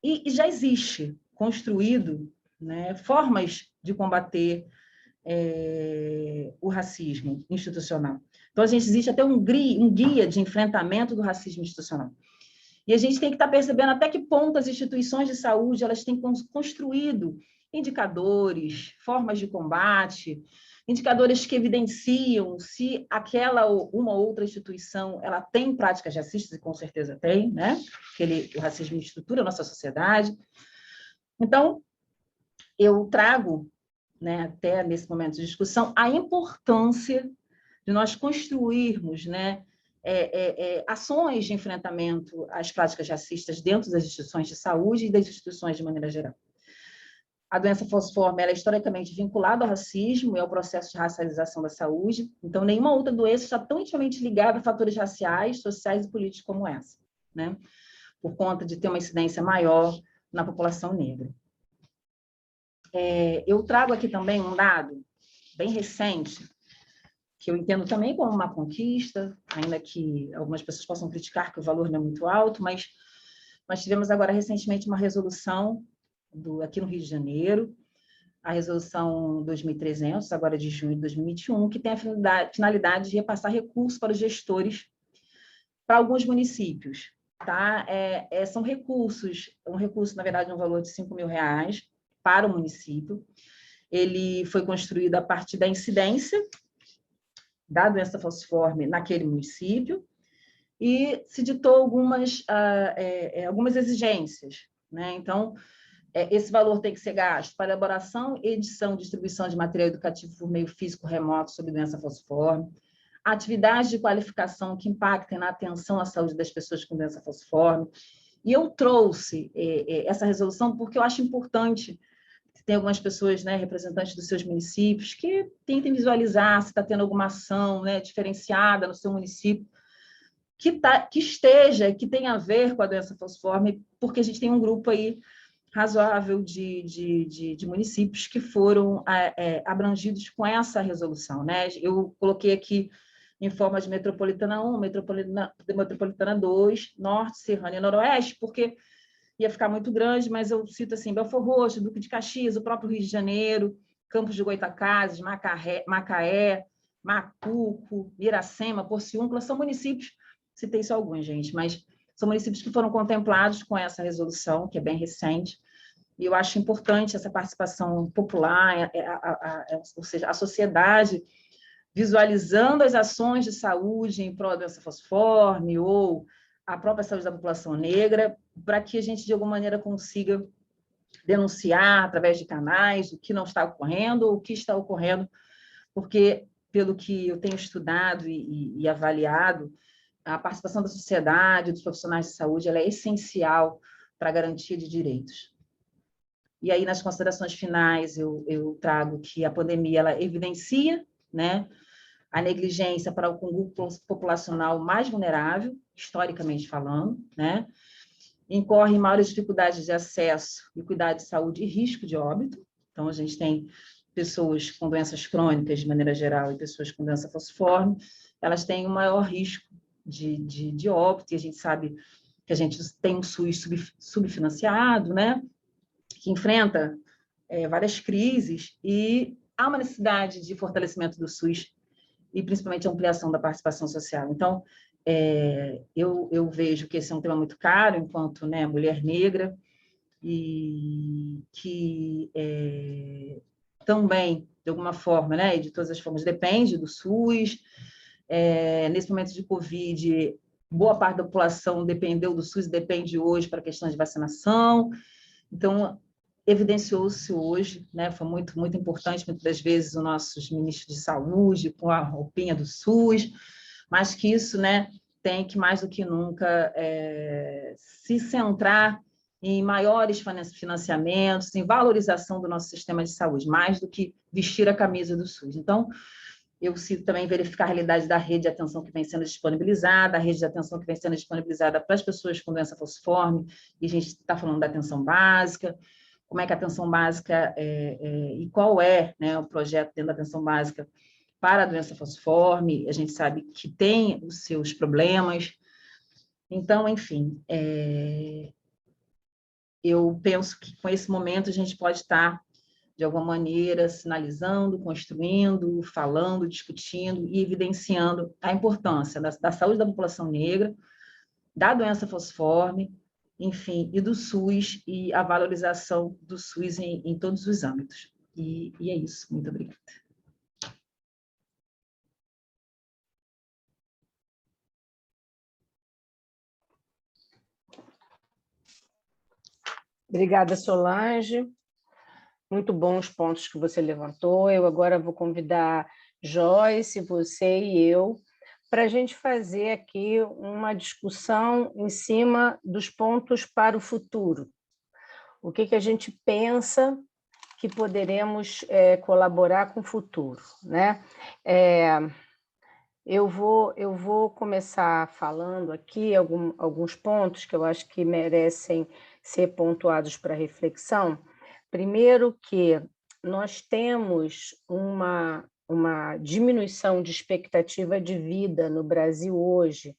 E já existe construído, né, formas de combater o racismo institucional. Então, existe até um guia de enfrentamento do racismo institucional. E a gente tem que estar percebendo até que ponto as instituições de saúde elas têm construído indicadores, formas de combate, indicadores que evidenciam se aquela ou uma outra instituição ela tem práticas racistas, e com certeza tem, né? Porque o racismo estrutura a nossa sociedade. Então, eu trago, né, até nesse momento de discussão, a importância de nós construirmos, né, ações de enfrentamento às práticas racistas dentro das instituições de saúde e das instituições de maneira geral. A doença falciforme ela é historicamente vinculada ao racismo e ao processo de racialização da saúde, então nenhuma outra doença está tão intimamente ligada a fatores raciais, sociais e políticos como essa, né? Por conta de ter uma incidência maior na população negra. Eu trago aqui também um dado bem recente, que eu entendo também como uma conquista, ainda que algumas pessoas possam criticar que o valor não é muito alto, mas nós tivemos agora recentemente uma resolução aqui no Rio de Janeiro, a resolução 2300, agora de junho de 2021, que tem a finalidade de repassar recursos para os gestores para alguns municípios. Tá? São recursos, um recurso, na verdade, no valor de R$5.000 para o município. Ele foi construído a partir da incidência da doença falciforme naquele município e se ditou algumas exigências, né? Então, esse valor tem que ser gasto para elaboração, edição e distribuição de material educativo por meio físico remoto sobre doença falciforme, atividades de qualificação que impactem na atenção à saúde das pessoas com doença falciforme. E eu trouxe essa resolução porque eu acho importante. Tem algumas pessoas, né, representantes dos seus municípios, que tentem visualizar se está tendo alguma ação, né, diferenciada no seu município, que tenha a ver com a doença falciforme, porque a gente tem um grupo aí razoável de municípios que foram abrangidos com essa resolução, né? Eu coloquei aqui em forma de metropolitana 1, metropolitana 2, Norte, Serrana e Noroeste, porque ia ficar muito grande, mas eu cito assim, Belford Roxo, Duque de Caxias, o próprio Rio de Janeiro, Campos de Goytacazes, Macaé, Macuco, Iracema, Porciúncula, são municípios, citei só alguns, gente, mas são municípios que foram contemplados com essa resolução, que é bem recente, e eu acho importante essa participação popular, ou seja, a sociedade visualizando as ações de saúde em prol da doença falciforme ou a própria saúde da população negra, para que a gente, de alguma maneira, consiga denunciar através de canais o que não está ocorrendo ou o que está ocorrendo, porque, pelo que eu tenho estudado e avaliado, a participação da sociedade, dos profissionais de saúde, ela é essencial para a garantia de direitos. E aí, nas considerações finais, eu trago que a pandemia ela evidencia, né, a negligência para o grupo populacional mais vulnerável, historicamente falando, né? Incorre em maiores dificuldades de acesso e cuidado de saúde e risco de óbito. Então, a gente tem pessoas com doenças crônicas, de maneira geral, e pessoas com doença falciforme, elas têm um maior risco de óbito, e a gente sabe que a gente tem um SUS subfinanciado, né? Que enfrenta várias crises, e há uma necessidade de fortalecimento do SUS e principalmente a ampliação da participação social. Então, eu vejo que esse é um tema muito caro, enquanto, né, mulher negra, e que também, de alguma forma, né, e de todas as formas, depende do SUS. Nesse momento de Covid, boa parte da população dependeu do SUS, depende hoje para questões de vacinação. Então, evidenciou-se hoje, né, foi muito, muito importante, muitas das vezes, os nossos ministros de saúde, com a roupinha do SUS, mas que isso, né, tem que, mais do que nunca, se centrar em maiores financiamentos, em valorização do nosso sistema de saúde, mais do que vestir a camisa do SUS. Então, eu cito também verificar a realidade da rede de atenção que vem sendo disponibilizada, a rede de atenção que vem sendo disponibilizada para as pessoas com doença falciforme, e a gente está falando da atenção básica, como é que a atenção básica e qual é, né, o projeto dentro da atenção básica para a doença falciforme. A gente sabe que tem os seus problemas. Então, enfim, eu penso que com esse momento a gente pode estar de alguma maneira, sinalizando, construindo, falando, discutindo e evidenciando a importância da saúde da população negra, da doença falciforme, enfim, e do SUS e a valorização do SUS em todos os âmbitos. E é isso. Muito obrigada. Obrigada, Solange. Muito bons os pontos que você levantou. Eu agora vou convidar Joyce, você e eu, para a gente fazer aqui uma discussão em cima dos pontos para o futuro. O que a gente pensa que poderemos colaborar com o futuro, né? Eu vou começar falando aqui alguns pontos que eu acho que merecem ser pontuados para reflexão. Primeiro que nós temos uma diminuição de expectativa de vida no Brasil hoje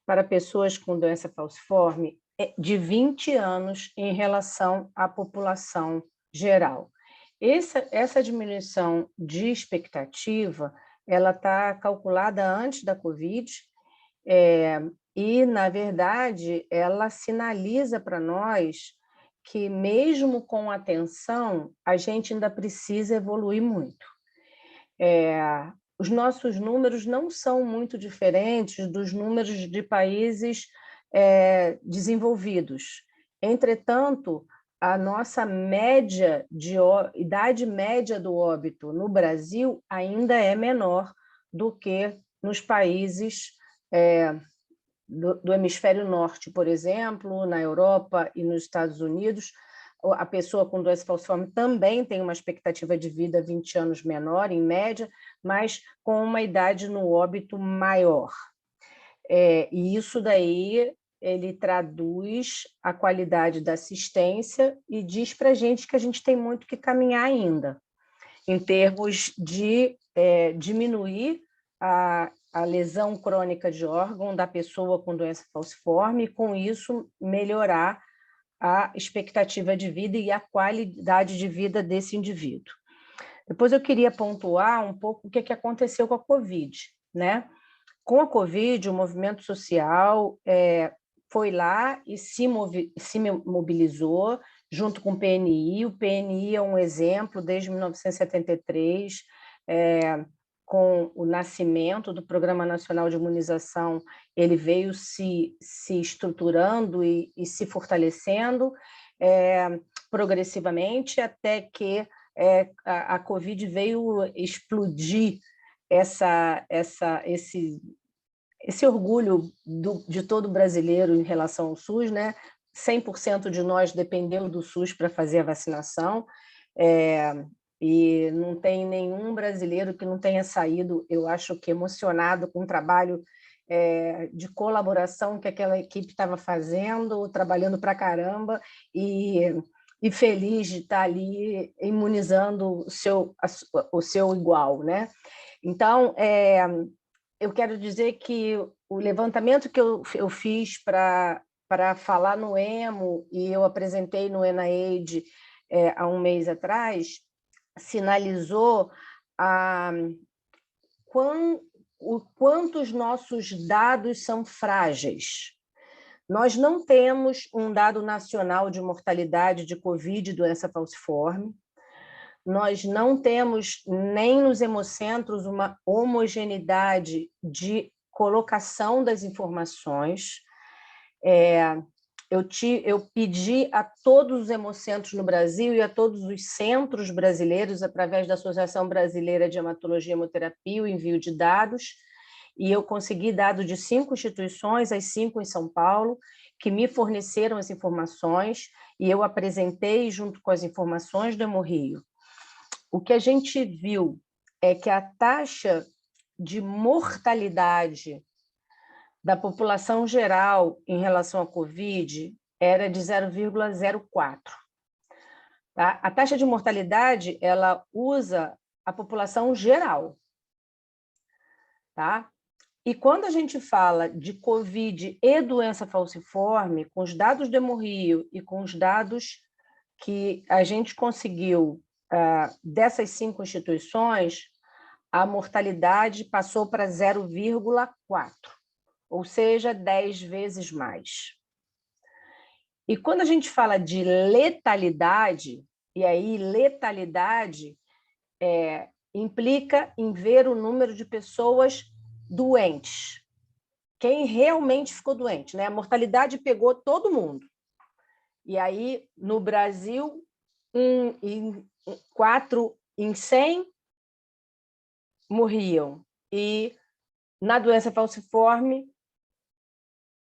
para pessoas com doença falciforme de 20 anos em relação à população geral. Essa diminuição de expectativa ela está calculada antes da Covid, e, na verdade, ela sinaliza para nós que, mesmo com atenção, a gente ainda precisa evoluir muito. Os nossos números não são muito diferentes dos números de países desenvolvidos. Entretanto, a nossa idade média do óbito no Brasil ainda é menor do que nos países do hemisfério norte, por exemplo, na Europa e nos Estados Unidos. A pessoa com doença falciforme também tem uma expectativa de vida 20 anos menor, em média, mas com uma idade no óbito maior. E isso daí ele traduz a qualidade da assistência e diz para a gente que a gente tem muito que caminhar ainda, em termos de diminuir a lesão crônica de órgão da pessoa com doença falciforme e, com isso, melhorar a expectativa de vida e a qualidade de vida desse indivíduo. Depois eu queria pontuar um pouco o que aconteceu com a Covid, né? Com a Covid, o movimento social foi lá e se mobilizou junto com o PNI. O PNI é um exemplo desde 1973, com o nascimento do Programa Nacional de Imunização, ele veio se estruturando e se fortalecendo progressivamente, até que a Covid veio explodir esse orgulho de todo brasileiro em relação ao SUS, né? 100% de nós dependeu do SUS para fazer a vacinação, e não tem nenhum brasileiro que não tenha saído, eu acho que emocionado com o trabalho de colaboração que aquela equipe estava fazendo, trabalhando para caramba, e feliz de estar ali imunizando o seu igual, né? Então, eu quero dizer que o levantamento que eu fiz para falar no EMO, e eu apresentei no ENAIDS há um mês atrás, sinalizou o quanto os nossos dados são frágeis. Nós não temos um dado nacional de mortalidade de Covid e doença falciforme, nós não temos nem nos hemocentros uma homogeneidade de colocação das informações. Eu pedi a todos os hemocentros no Brasil e a todos os centros brasileiros, através da Associação Brasileira de Hematologia e Hemoterapia, o envio de dados, e eu consegui dados de 5 instituições, as 5 em São Paulo, que me forneceram as informações, e eu apresentei junto com as informações do Hemorrio. O que a gente viu é que a taxa de mortalidade da população geral em relação à Covid era de 0,04. Tá? A taxa de mortalidade, ela usa a população geral. Tá? E quando a gente fala de Covid e doença falciforme, com os dados do Hemorrio e com os dados que a gente conseguiu dessas 5 instituições, a mortalidade passou para 0,4, ou seja, 10 vezes mais. E quando a gente fala de letalidade, e aí letalidade implica em ver o número de pessoas doentes. Quem realmente ficou doente, né? A mortalidade pegou todo mundo. E aí, no Brasil, 4 em 100 morriam. E na doença falciforme,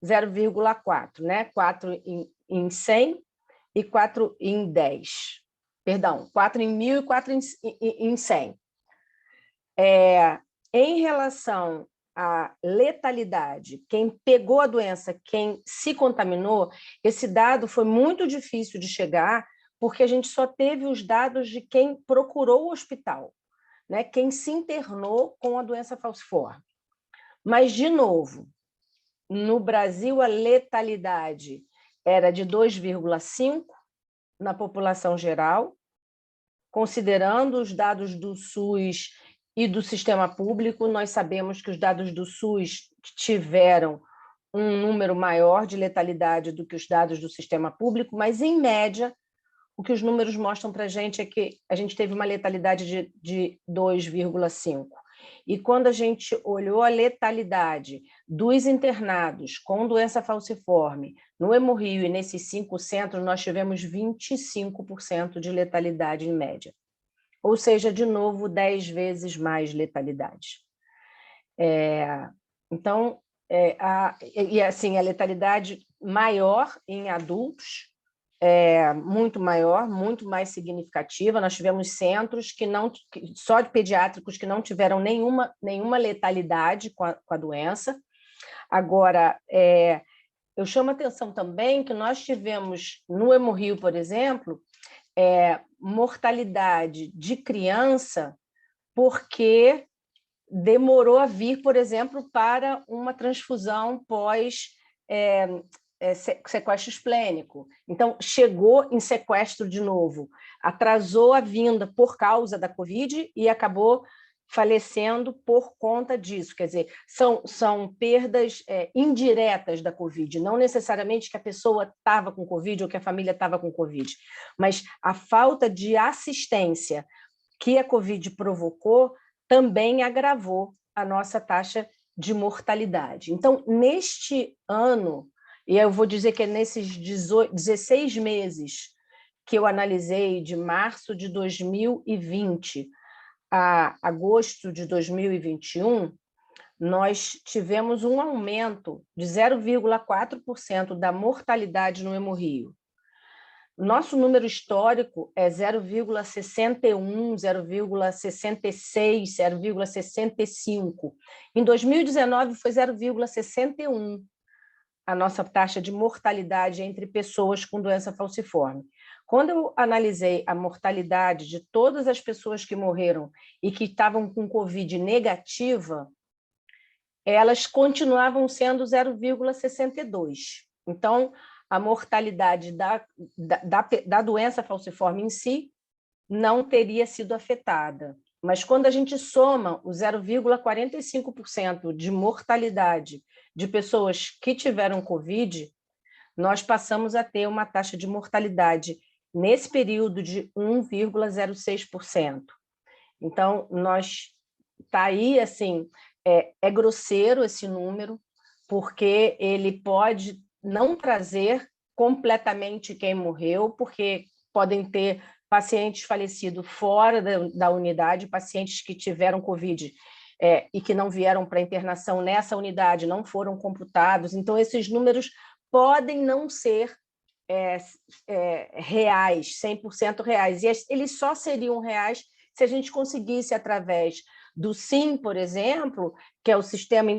0,4, né? 4 em 100 e 4 em 10. Perdão, 4 em 1.000 e 4 em 100. Em relação à letalidade, quem pegou a doença, quem se contaminou, esse dado foi muito difícil de chegar, porque a gente só teve os dados de quem procurou o hospital, né? Quem se internou com a doença falciforme. Mas, de novo, no Brasil, a letalidade era de 2,5 na população geral, considerando os dados do SUS e do sistema público. Nós sabemos que os dados do SUS tiveram um número maior de letalidade do que os dados do sistema público, mas, em média, o que os números mostram para a gente é que a gente teve uma letalidade de 2,5. E quando a gente olhou a letalidade dos internados com doença falciforme no Hemorrio e nesses 5 centros, nós tivemos 25% de letalidade em média. Ou seja, de novo, 10 vezes mais letalidade. Então, assim, a letalidade maior em adultos, muito maior, muito mais significativa. Nós tivemos centros só de pediátricos que não tiveram nenhuma letalidade com a doença. Agora, eu chamo a atenção também que nós tivemos, no Hemorrio, por exemplo, mortalidade de criança porque demorou a vir, por exemplo, para uma transfusão pós sequestro esplênico. Então, chegou em sequestro de novo, atrasou a vinda por causa da Covid e acabou falecendo por conta disso. Quer dizer, são perdas indiretas da Covid, não necessariamente que a pessoa estava com Covid ou que a família estava com Covid, mas a falta de assistência que a Covid provocou também agravou a nossa taxa de mortalidade. Então, neste ano, e eu vou dizer que é nesses 16 meses que eu analisei, de março de 2020 a agosto de 2021, nós tivemos um aumento de 0,4% da mortalidade no Hemorrio. Nosso número histórico é 0,61, 0,66, 0,65. Em 2019 foi 0,61 a nossa taxa de mortalidade entre pessoas com doença falciforme. Quando eu analisei a mortalidade de todas as pessoas que morreram e que estavam com Covid negativa, elas continuavam sendo 0,62. Então, a mortalidade da doença falciforme em si não teria sido afetada. Mas quando a gente soma o 0,45% de mortalidade de pessoas que tiveram Covid, nós passamos a ter uma taxa de mortalidade nesse período de 1,06%. Então, está aí, assim, é grosseiro esse número, porque ele pode não trazer completamente quem morreu, porque podem ter pacientes falecidos fora da unidade, pacientes que tiveram Covid e que não vieram para internação nessa unidade, não foram computados. Então, esses números podem não ser reais, 100% reais. E eles só seriam reais se a gente conseguisse, através do SIM, por exemplo, que é o Sistema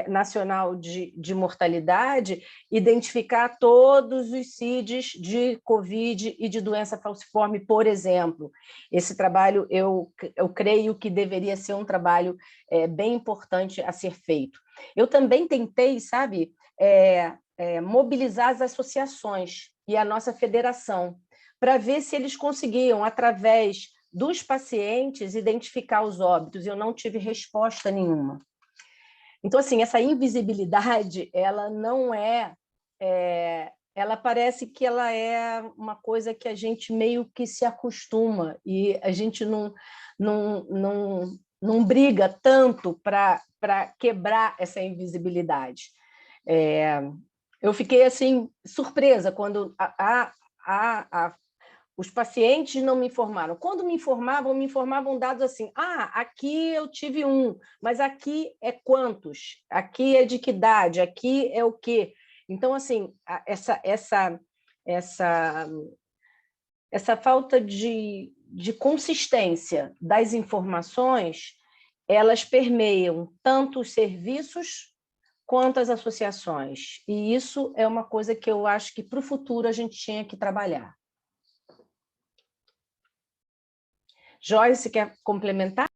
Nacional de Mortalidade, identificar todos os CIDs de Covid e de doença falciforme, por exemplo. Esse trabalho, eu creio que deveria ser um trabalho bem importante a ser feito. Eu também tentei, sabe, mobilizar as associações e a nossa federação, para ver se eles conseguiam, através dos pacientes identificar os óbitos, eu não tive resposta nenhuma. Então, assim, essa invisibilidade, ela não ela parece que ela é uma coisa que a gente meio que se acostuma e a gente não briga tanto para quebrar essa invisibilidade. Eu fiquei assim surpresa quando os pacientes não me informaram. Quando me informavam dados assim: aqui eu tive mas aqui é quantos? Aqui é de que idade? Aqui é o quê? Então, assim, essa falta de consistência das informações, elas permeiam tanto os serviços quanto as associações. E isso é uma coisa que eu acho que, para o futuro, a gente tinha que trabalhar. Joyce, quer complementar?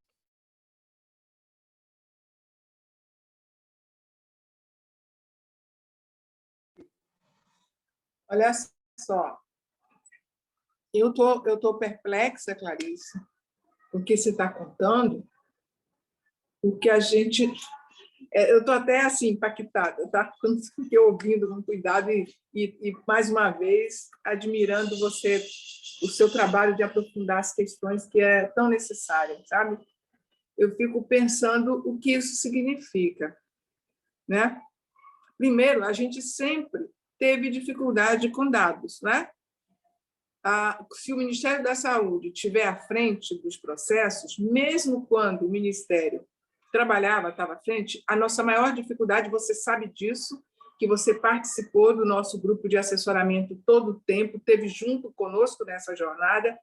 Olha só, eu tô perplexa, Clarice, com o que você está contando, porque a gente... Eu estou até assim, impactada, tá? Fiquei ouvindo com cuidado e, mais uma vez, admirando você, o seu trabalho de aprofundar as questões que é tão necessário, sabe? Eu fico pensando o que isso significa, né? Primeiro, a gente sempre teve dificuldade com dados, né? Se o Ministério da Saúde estiver à frente dos processos, mesmo quando o Ministério estava à frente, a nossa maior dificuldade, você sabe disso, que você participou do nosso grupo de assessoramento todo o tempo, esteve junto conosco nessa jornada,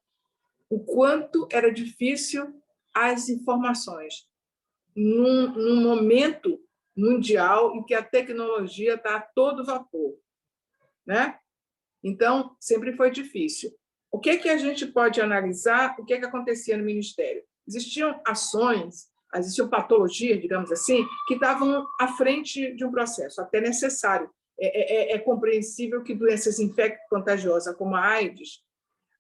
o quanto era difícil as informações num momento mundial em que a tecnologia está a todo vapor, né? Então, sempre foi difícil. O que a gente pode analisar? O que acontecia no Ministério? Existiam ações, existiam patologias, digamos assim, que estavam à frente de um processo, até necessário. É compreensível que doenças infecto-contagiosas, como a AIDS,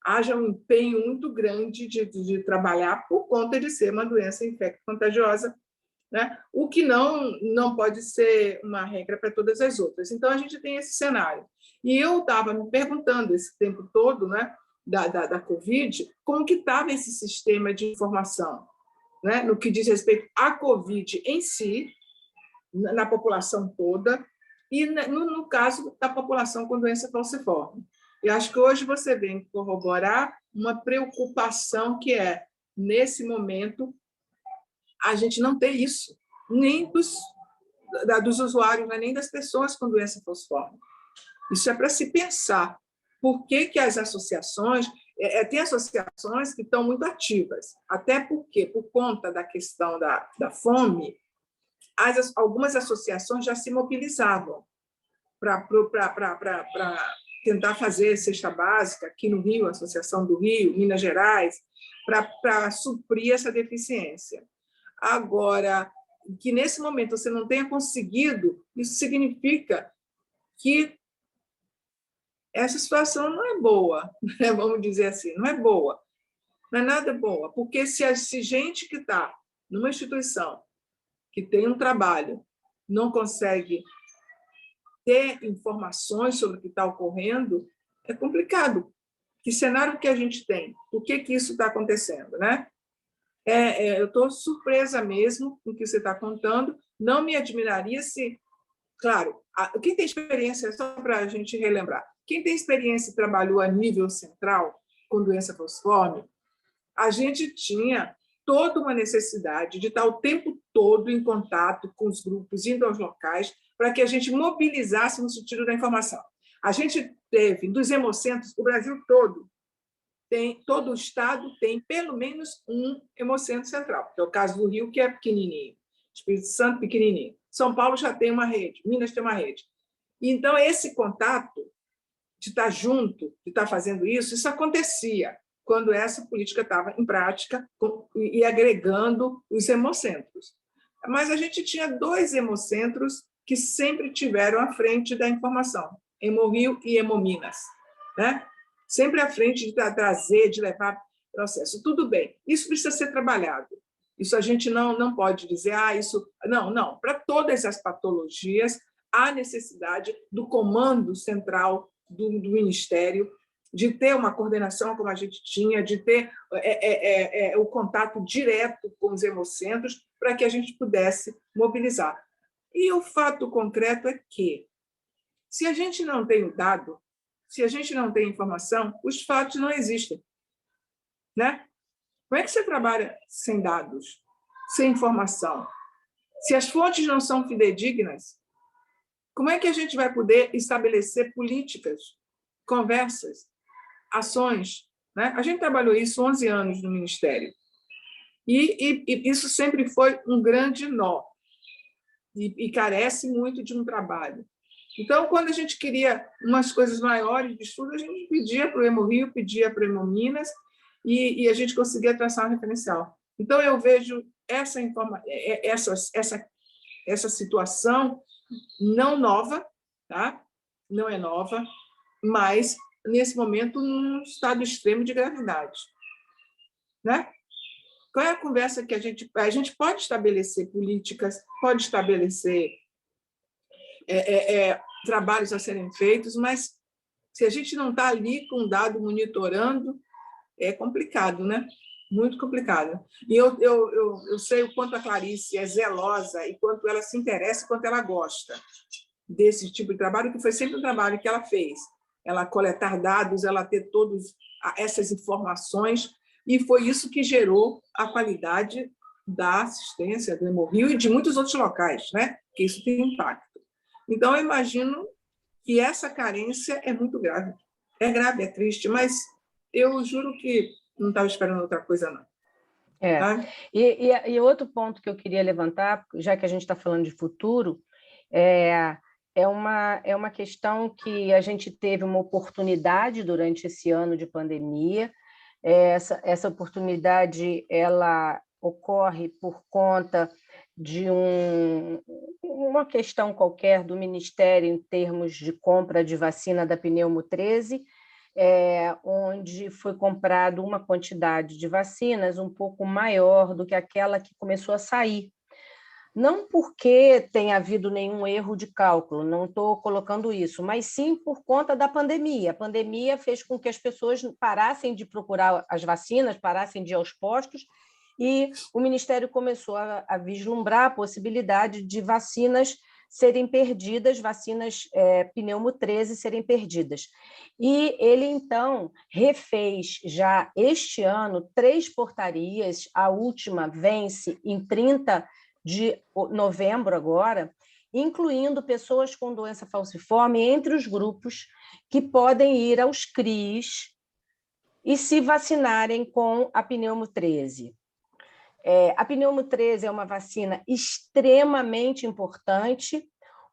haja um empenho muito grande de trabalhar por conta de ser uma doença infecto-contagiosa, né? O que não pode ser uma regra para todas as outras. Então, a gente tem esse cenário. E eu estava me perguntando esse tempo todo, né, da Covid, como que estava esse sistema de informação, né, no que diz respeito à Covid em si, na população toda, e no caso da população com doença falciforme. E acho que hoje você vem corroborar uma preocupação que nesse momento, a gente não tem isso, nem dos usuários, nem das pessoas com doença falciforme. Isso é para se pensar. Por que as associações... tem associações que estão muito ativas, até porque, por conta da questão da fome, algumas associações já se mobilizavam para tentar fazer cesta básica, aqui no Rio, a Associação do Rio, Minas Gerais, para suprir essa deficiência. Agora, que nesse momento você não tenha conseguido, isso significa que essa situação não é boa, né? Vamos dizer assim, não é boa, não é nada boa, porque se gente que está numa instituição que tem um trabalho não consegue ter informações sobre o que está ocorrendo, é complicado. Que cenário que a gente tem? Por que isso está acontecendo, né? Eu estou surpresa mesmo com o que você está contando. Não me admiraria se... Claro, quem tem experiência, só para a gente relembrar, quem tem experiência e trabalhou a nível central com doença falciforme, a gente tinha toda uma necessidade de estar o tempo todo em contato com os grupos, indo aos locais, para que a gente mobilizasse no sentido da informação. A gente teve, dos hemocentros, o Brasil todo o estado tem pelo menos um hemocentro central, que é o caso do Rio, que é pequenininho, Espírito Santo, pequenininho. São Paulo já tem uma rede, Minas tem uma rede. Então, esse contato de estar junto, de estar fazendo isso acontecia quando essa política estava em prática e agregando os hemocentros. Mas a gente tinha 2 hemocentros que sempre tiveram à frente da informação, Hemorio e Hemominas, né? Sempre à frente de trazer, de levar processo. Tudo bem, isso precisa ser trabalhado. Isso a gente não pode dizer, isso... Não. Para todas as patologias, há necessidade do comando central do Ministério, de ter uma coordenação como a gente tinha, de ter o contato direto com os hemocentros para que a gente pudesse mobilizar. E o fato concreto é que, se a gente não tem dado, se a gente não tem informação, os fatos não existem. Né? Como é que você trabalha sem dados, sem informação? Se as fontes não são fidedignas, como é que a gente vai poder estabelecer políticas, conversas, ações? Né? A gente trabalhou isso 11 anos no Ministério. E isso sempre foi um grande nó. E carece muito de um trabalho. Então, quando a gente queria umas coisas maiores de estudo, a gente pedia para o Hemorio, pedia para o Hemominas, e a gente conseguia traçar um referencial. Então, eu vejo essa situação não nova, tá? Não é nova, mas, nesse momento, num estado extremo de gravidade. Né? Qual é a conversa que a gente pode estabelecer políticas, pode estabelecer trabalhos a serem feitos, mas se a gente não está ali com o dado monitorando, é complicado, né? Muito complicado. E eu sei o quanto a Clarice é zelosa e quanto ela se interessa, quanto ela gosta desse tipo de trabalho, que foi sempre um trabalho que ela fez. Ela coletar dados, ela ter todas essas informações, e foi isso que gerou a qualidade da assistência do Hemorio e de muitos outros locais, né? Que isso tem impacto. Então, eu imagino que essa carência é muito grave. É grave, é triste, mas eu juro que não estava esperando outra coisa, não. Tá? E outro ponto que eu queria levantar, já que a gente está falando de futuro, é uma questão que a gente teve uma oportunidade durante esse ano de pandemia. Essa oportunidade ela ocorre por conta de uma questão qualquer do Ministério em termos de compra de vacina da Pneumo 13, onde foi comprado uma quantidade de vacinas um pouco maior do que aquela que começou a sair. Não porque tenha havido nenhum erro de cálculo, não estou colocando isso, mas sim por conta da pandemia. A pandemia fez com que as pessoas parassem de procurar as vacinas, parassem de ir aos postos, e o Ministério começou a vislumbrar a possibilidade de vacinas serem perdidas, vacinas Pneumo 13 serem perdidas. E ele, então, refez já este ano 3 portarias, a última vence em 30 de novembro agora, incluindo pessoas com doença falciforme entre os grupos que podem ir aos CRIs e se vacinarem com a Pneumo 13. A Pneumo 13 é uma vacina extremamente importante,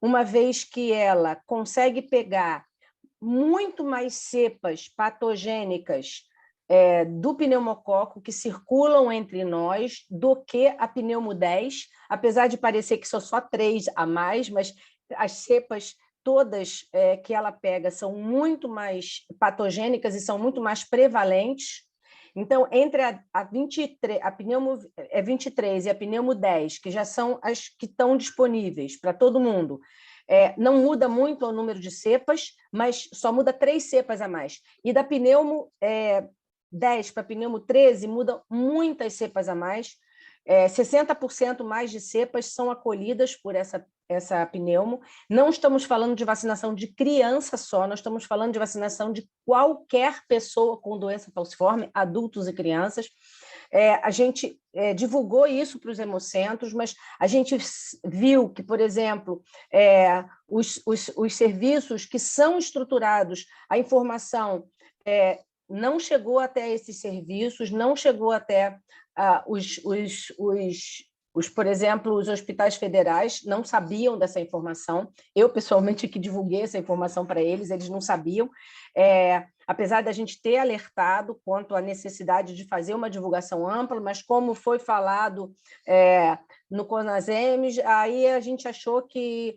uma vez que ela consegue pegar muito mais cepas patogênicas do pneumococo que circulam entre nós do que a Pneumo 10, apesar de parecer que são só 3 a mais, mas as cepas todas que ela pega são muito mais patogênicas e são muito mais prevalentes. Então, entre a Pneumo 23 e a Pneumo 10, que já são as que estão disponíveis para todo mundo, não muda muito o número de cepas, mas só muda 3 cepas a mais. E da Pneumo 10 para Pneumo 13 muda muitas cepas a mais, 60% mais de cepas são acolhidas por essa pneumo. Não estamos falando de vacinação de criança só, nós estamos falando de vacinação de qualquer pessoa com doença falciforme, adultos e crianças. A gente divulgou isso para os hemocentros, mas a gente viu que, por exemplo, os serviços que são estruturados, a informação não chegou até esses serviços, não chegou até por exemplo, os hospitais federais não sabiam dessa informação. Eu, pessoalmente, que divulguei essa informação para eles, eles não sabiam. Apesar da gente ter alertado quanto à necessidade de fazer uma divulgação ampla, mas como foi falado no CONASEMES, aí a gente achou que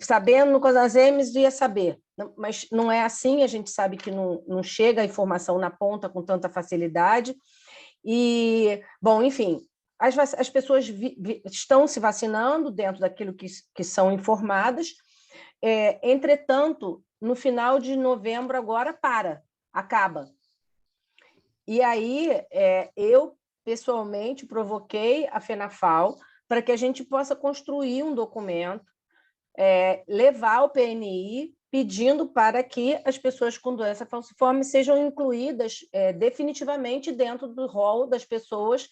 sabendo com as ASEMs ia saber, mas não é assim, a gente sabe que não chega a informação na ponta com tanta facilidade. E, bom, enfim, as pessoas estão se vacinando dentro daquilo que são informadas, entretanto, no final de novembro agora acaba. E aí eu, pessoalmente, provoquei a FENAFAL para que a gente possa construir um documento, levar ao PNI, pedindo para que as pessoas com doença falciforme sejam incluídas definitivamente dentro do rol das pessoas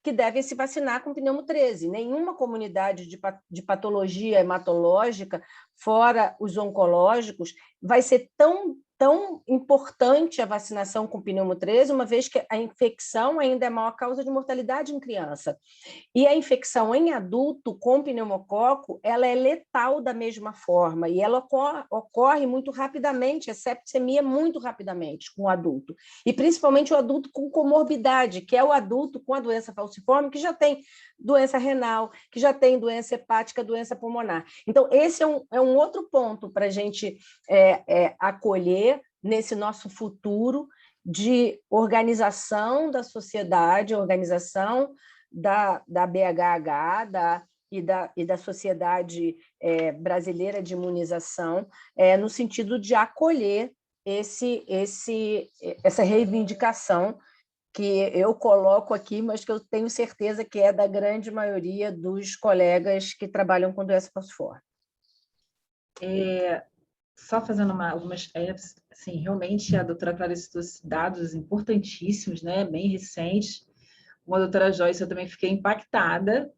que devem se vacinar com pneumo 13. Nenhuma comunidade de patologia hematológica, fora os oncológicos, vai ser tão importante a vacinação com pneumo 13, uma vez que a infecção ainda é a maior causa de mortalidade em criança. E a infecção em adulto com pneumococo, ela é letal da mesma forma, e ela ocorre muito rapidamente, a septicemia muito rapidamente com o adulto, e principalmente o adulto com comorbidade, que é o adulto com a doença falciforme, que já tem doença renal, que já tem doença hepática, doença pulmonar. Então, esse é um outro ponto para a gente acolher nesse nosso futuro de organização da sociedade, organização da BHH e da Sociedade Brasileira de Imunização, no sentido de acolher essa reivindicação que eu coloco aqui, mas que eu tenho certeza que é da grande maioria dos colegas que trabalham com doença falciforme. Só fazendo algumas... Assim, realmente, a doutora Clarice trouxe dados importantíssimos, né, bem recentes. Com a doutora Joyce, eu também fiquei impactada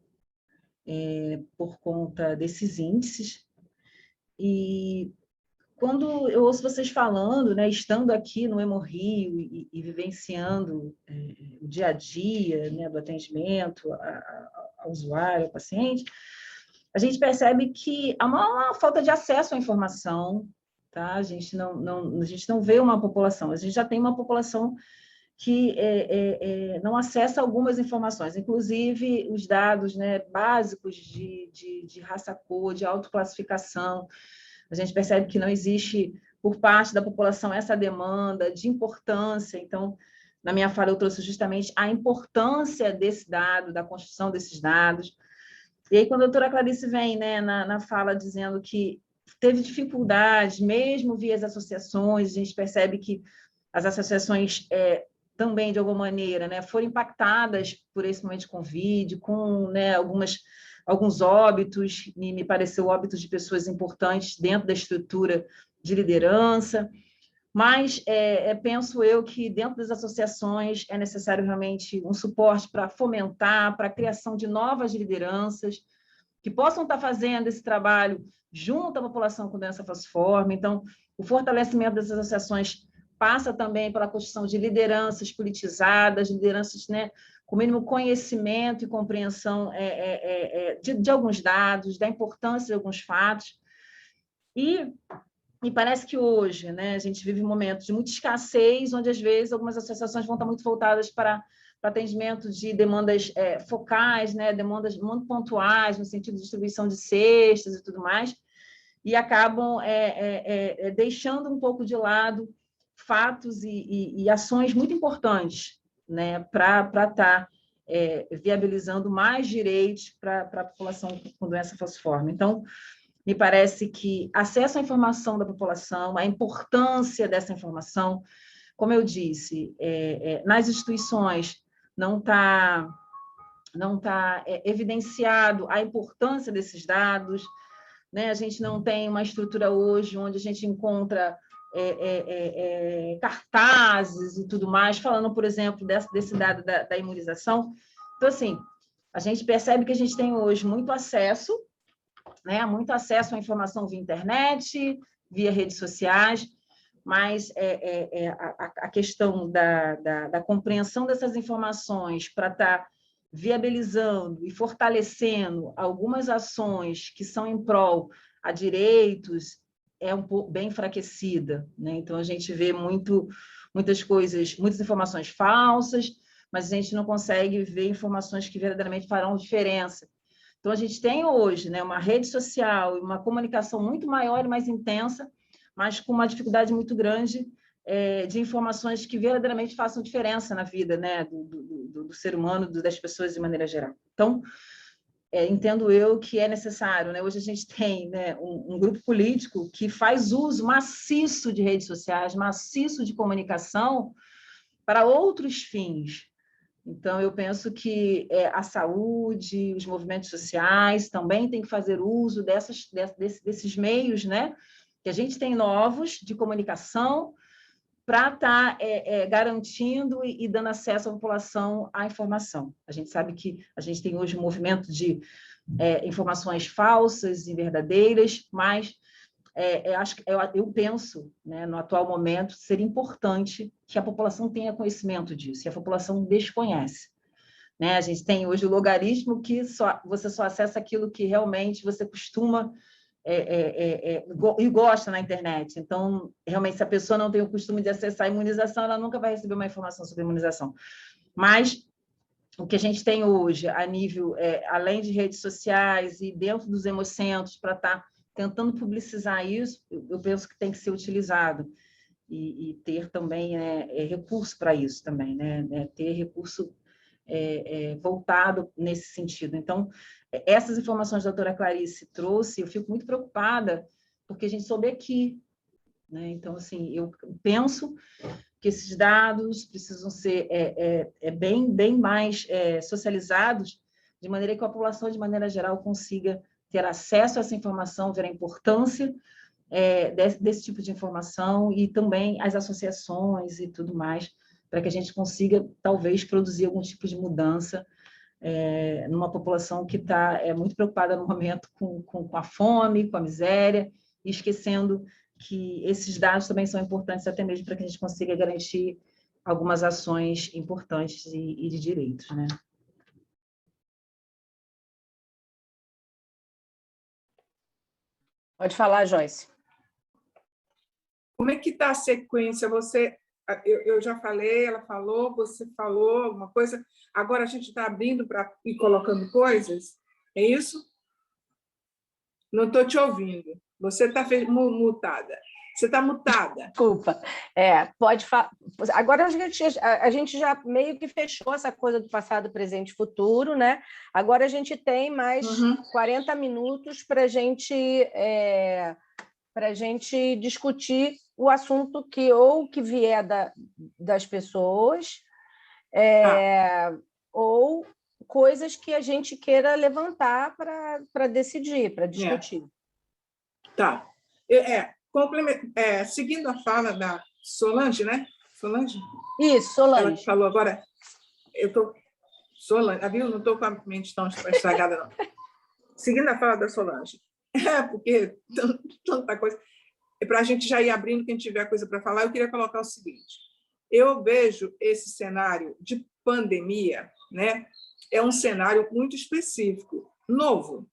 por conta desses índices. E quando eu ouço vocês falando, né, estando aqui no Hemorrio e vivenciando o dia a dia, né, do atendimento ao usuário, ao paciente, a gente percebe que há uma falta de acesso à informação, tá? A gente não vê uma população, a gente já tem uma população que não acessa algumas informações, inclusive os dados, né, básicos de raça-cor, de autoclassificação. A gente percebe que não existe, por parte da população, essa demanda de importância. Então, na minha fala, eu trouxe justamente a importância desse dado, da construção desses dados. E aí, quando a doutora Clarice vem, né, na fala dizendo que teve dificuldades, mesmo via as associações, a gente percebe que as associações também, de alguma maneira, né, foram impactadas por esse momento de Covid, com, né, alguns óbitos, e me pareceu óbitos de pessoas importantes dentro da estrutura de liderança, mas penso eu que dentro das associações é necessário realmente um suporte para fomentar, para a criação de novas lideranças que possam estar fazendo esse trabalho junto à população com doença falciforme. Então, o fortalecimento dessas associações passa também pela construção de lideranças politizadas, lideranças, né, com o mínimo conhecimento e compreensão de alguns dados, da importância de alguns fatos. E parece que hoje, né, a gente vive momentos de muita escassez, onde, às vezes, algumas associações vão estar muito voltadas para atendimento de demandas focais, né, demandas muito pontuais, no sentido de distribuição de cestas e tudo mais, e acabam deixando um pouco de lado fatos e ações muito importantes, né, para estar viabilizando mais direitos para a população com doença falciforme. Então, me parece que acesso à informação da população, a importância dessa informação, como eu disse, nas instituições não está evidenciado a importância desses dados, né? A gente não tem uma estrutura hoje onde a gente encontra cartazes e tudo mais, falando, por exemplo, desse dado da imunização. Então, assim, a gente percebe que a gente tem hoje muito acesso, né? Muito acesso à informação via internet, via redes sociais, mas a questão da compreensão dessas informações para estar viabilizando e fortalecendo algumas ações que são em prol a direitos é um pouco bem enfraquecida, né? Então, a gente vê muitas coisas, muitas informações falsas, mas a gente não consegue ver informações que verdadeiramente farão diferença. Então, a gente tem hoje, né, uma rede social e uma comunicação muito maior e mais intensa, mas com uma dificuldade muito grande de informações que verdadeiramente façam diferença na vida, né, do ser humano, das pessoas de maneira geral. Então, entendo eu que é necessário, né? Hoje a gente tem, né, um grupo político que faz uso maciço de redes sociais, maciço de comunicação para outros fins. Então, eu penso que a saúde, os movimentos sociais também têm que fazer uso desses meios, né, que a gente tem novos de comunicação para estar garantindo e dando acesso à população à informação. A gente sabe que a gente tem hoje um movimento de informações falsas e verdadeiras, mas eu penso, né, no atual momento, seria importante que a população tenha conhecimento disso, e a população desconhece. Né? A gente tem hoje o logaritmo que você só acessa aquilo que realmente você costuma e gosta na internet. Então, realmente, se a pessoa não tem o costume de acessar a imunização, ela nunca vai receber uma informação sobre imunização. Mas o que a gente tem hoje, a nível, além de redes sociais e dentro dos hemocentros, para estar tentando publicizar isso, eu penso que tem que ser utilizado e ter também recurso para isso também, né? Ter recurso voltado nesse sentido. Então, essas informações que a doutora Clarice trouxe, eu fico muito preocupada, porque a gente soube aqui, né? Então, assim, eu penso que esses dados precisam ser bem mais socializados, de maneira que a população, de maneira geral, consiga ter acesso a essa informação, ver a importância desse tipo de informação e também as associações e tudo mais, para que a gente consiga, talvez, produzir algum tipo de mudança numa população que está muito preocupada no momento com a fome, com a miséria, e esquecendo que esses dados também são importantes até mesmo para que a gente consiga garantir algumas ações importantes e de direitos, né? Pode falar, Joyce. Como é que está a sequência? Eu já falei, ela falou, você falou alguma coisa. Agora a gente está abrindo para ir colocando coisas? É isso? Não estou te ouvindo. Você está mutada. Você está mutada. Desculpa. Pode falar. Agora a gente já meio que fechou essa coisa do passado, presente e futuro, né? Agora a gente tem mais 40 minutos para a gente discutir o assunto que vier das pessoas, ou coisas que a gente queira levantar para decidir, para discutir. Tá. Seguindo a fala da Solange, né? Solange? Isso, Solange. Ela falou agora, Solange, viu? Não estou com a mente tão estragada, não. Seguindo a fala da Solange, porque tanta coisa. Para a gente já ir abrindo, quem tiver coisa para falar, eu queria colocar o seguinte. Eu vejo esse cenário de pandemia, né? É um cenário muito específico, novo.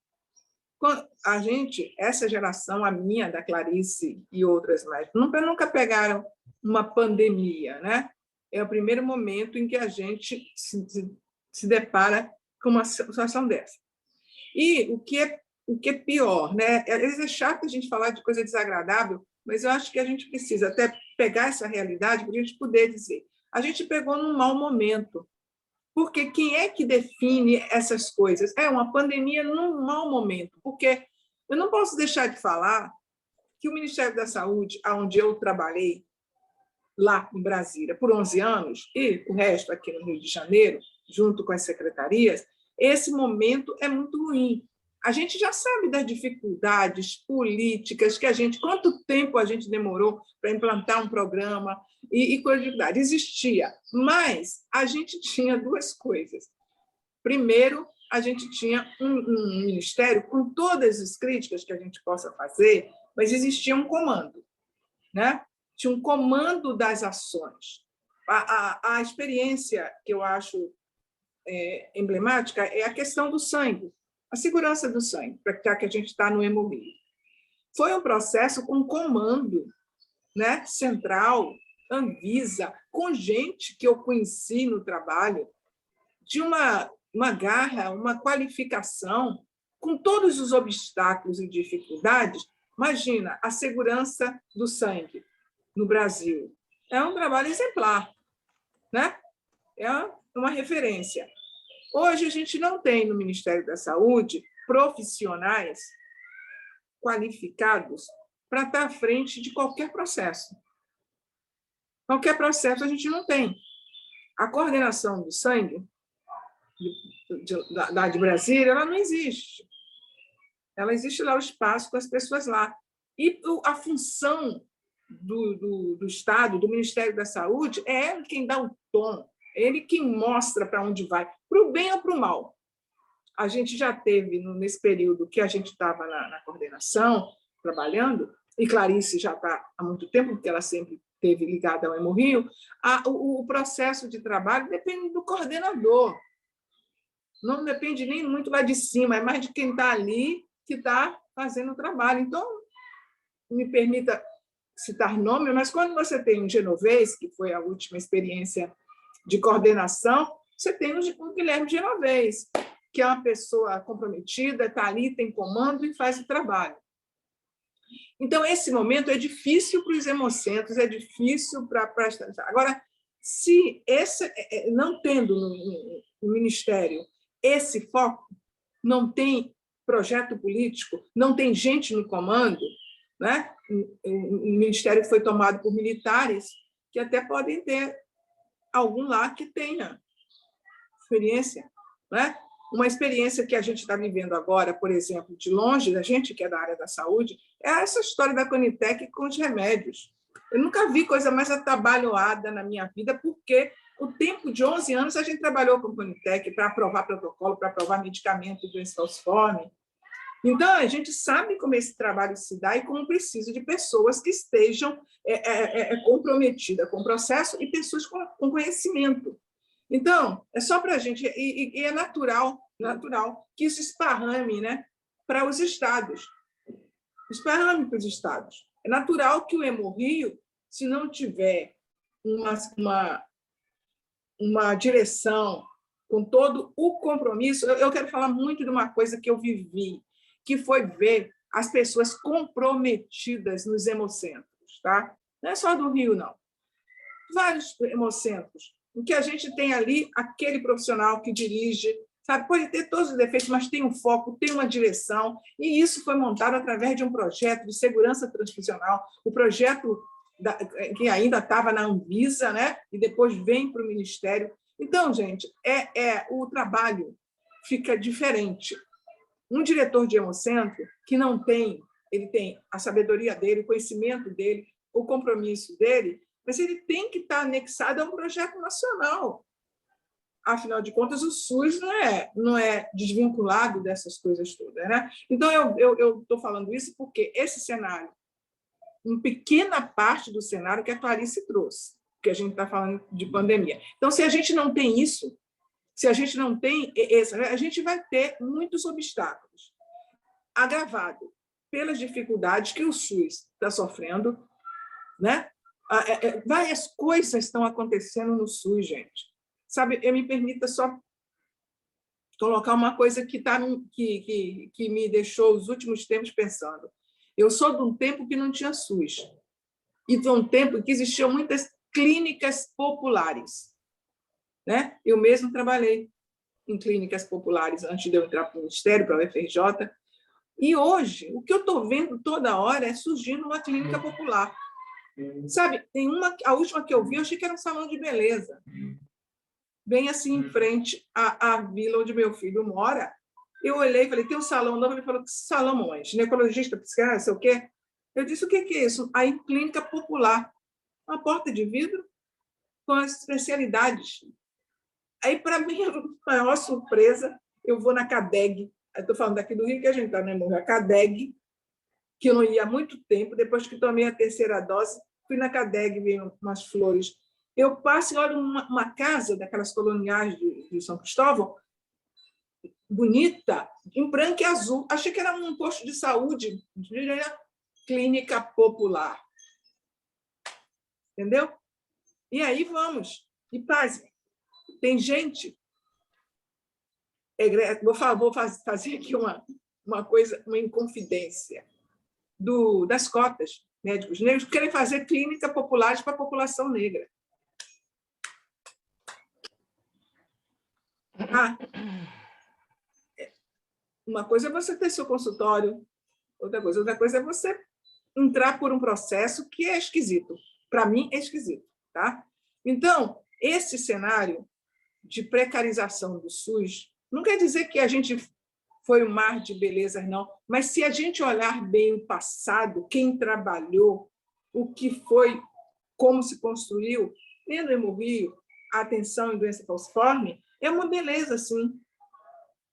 A gente, essa geração, a minha, da Clarice e outras mais, nunca pegaram uma pandemia, né? É o primeiro momento em que a gente se depara com uma situação dessa. E o que é pior, né? Às vezes é chato a gente falar de coisa desagradável, mas eu acho que a gente precisa até pegar essa realidade para a gente poder dizer. A gente pegou num mau momento, porque quem é que define essas coisas? É uma pandemia num mau momento, porque eu não posso deixar de falar que o Ministério da Saúde, onde eu trabalhei, lá em Brasília, por 11 anos, e o resto aqui no Rio de Janeiro, junto com as secretarias, esse momento é muito ruim. A gente já sabe das dificuldades políticas, quanto tempo a gente demorou para implantar um programa e coisa de dificuldade. Existia, mas a gente tinha duas coisas. Primeiro, a gente tinha um ministério com todas as críticas que a gente possa fazer, mas existia um comando, né? Tinha um comando das ações. A experiência que eu acho emblemática é a questão do sangue, a segurança do sangue, para que a gente está no Hemolívio. Foi um processo com comando, né, central, Anvisa, com gente que eu conheci no trabalho, de uma garra, uma qualificação com todos os obstáculos e dificuldades, imagina a segurança do sangue no Brasil. É um trabalho exemplar, né? É uma referência. Hoje, a gente não tem no Ministério da Saúde profissionais qualificados para estar à frente de qualquer processo. Qualquer processo a gente não tem. A coordenação do sangue de Brasília, ela não existe. Ela existe lá, o espaço com as pessoas lá. E a função do Estado, do Ministério da Saúde, é ele quem dá o tom, é ele quem mostra para onde vai, para o bem ou para o mal. A gente já teve, nesse período que a gente estava na coordenação, trabalhando, e Clarice já está há muito tempo, porque ela sempre esteve ligada ao Hemorrio, o processo de trabalho depende do coordenador. Não depende nem muito lá de cima, é mais de quem está ali que está fazendo o trabalho. Então, me permita citar nome, mas quando você tem um Genovês, que foi a última experiência de coordenação, você tem o Guilherme Genovês, que é uma pessoa comprometida, está ali, tem comando e faz o trabalho. Então, esse momento é difícil para os hemocentros, é difícil para... Agora, se não tendo no Ministério esse foco, não tem projeto político, não tem gente no comando, né? O Ministério foi tomado por militares, que até podem ter algum lá que tenha experiência, né? Uma experiência que a gente está vivendo agora, por exemplo, de longe da gente, que é da área da saúde, é essa história da Conitec com os remédios. Eu nunca vi coisa mais atabalhoada na minha vida, porque o tempo de 11 anos a gente trabalhou com a Conitec para aprovar protocolo, para aprovar medicamento do falciforme. Então, a gente sabe como esse trabalho se dá e como precisa de pessoas que estejam comprometidas com o processo e pessoas com conhecimento. Então, é só para a gente... E é natural que isso esparrame, né, para os estados. Esparrame para os estados. É natural que o Hemorrio, se não tiver uma direção com todo o compromisso... Eu quero falar muito de uma coisa que eu vivi, que foi ver as pessoas comprometidas nos hemocentros. Tá? Não é só do Rio, não. Vários hemocentros, em que a gente tem ali aquele profissional que dirige, sabe? Pode ter todos os defeitos, mas tem um foco, tem uma direção, e isso foi montado através de um projeto de segurança transfusional, o projeto que ainda estava na Anvisa, né? E depois vem para o Ministério. Então, gente, o trabalho fica diferente. Um diretor de hemocentro que não tem, ele tem a sabedoria dele, o conhecimento dele, o compromisso dele, mas ele tem que estar anexado a um projeto nacional. Afinal de contas, o SUS não é desvinculado dessas coisas todas, né? Então, eu estou falando isso porque esse cenário, uma pequena parte do cenário que a Clarice trouxe, porque a gente está falando de pandemia. Então, se a gente não tem isso, se a gente não tem a gente vai ter muitos obstáculos, agravado pelas dificuldades que o SUS está sofrendo, né? Várias coisas estão acontecendo no SUS, gente. Sabe, me permita só colocar uma coisa que me deixou os últimos tempos pensando. Eu sou de um tempo que não tinha SUS, e de um tempo que existiam muitas clínicas populares. Né? Eu mesmo trabalhei em clínicas populares antes de eu entrar para o Ministério, para a UFRJ, e hoje o que eu estou vendo toda hora é surgindo uma clínica popular. Sabe, a última que eu vi, eu achei que era um salão de beleza, bem assim em frente à vila onde meu filho mora. Eu olhei e falei, tem um salão novo. Ele falou, que salão, mãe? Ginecologista, psiquiatra, sei o quê? Eu disse, o que é isso? Aí, clínica popular, uma porta de vidro com as especialidades. Aí, para mim, a maior surpresa, eu vou na CADEG, estou falando daqui do Rio, que a gente está, né, a CADEG, que eu não ia há muito tempo, depois que tomei a terceira dose, fui na CADEG, vi umas flores. Eu passo e olho uma casa daquelas coloniais de São Cristóvão, bonita, em branco e azul. Achei que era um posto de saúde, clínica popular. Entendeu? E aí vamos. E pasme. Tem gente... Vou fazer aqui uma inconfidência das cotas. Médicos negros que querem fazer clínicas populares para a população negra. Uma coisa é você ter seu consultório, outra coisa é você entrar por um processo que é esquisito. Para mim, é esquisito. Tá? Então, esse cenário de precarização do SUS não quer dizer que a gente foi um mar de belezas, não. Mas, se a gente olhar bem o passado, quem trabalhou, o que foi, como se construiu, tendo Hemorrio, a atenção em doença falciforme, é uma beleza, sim.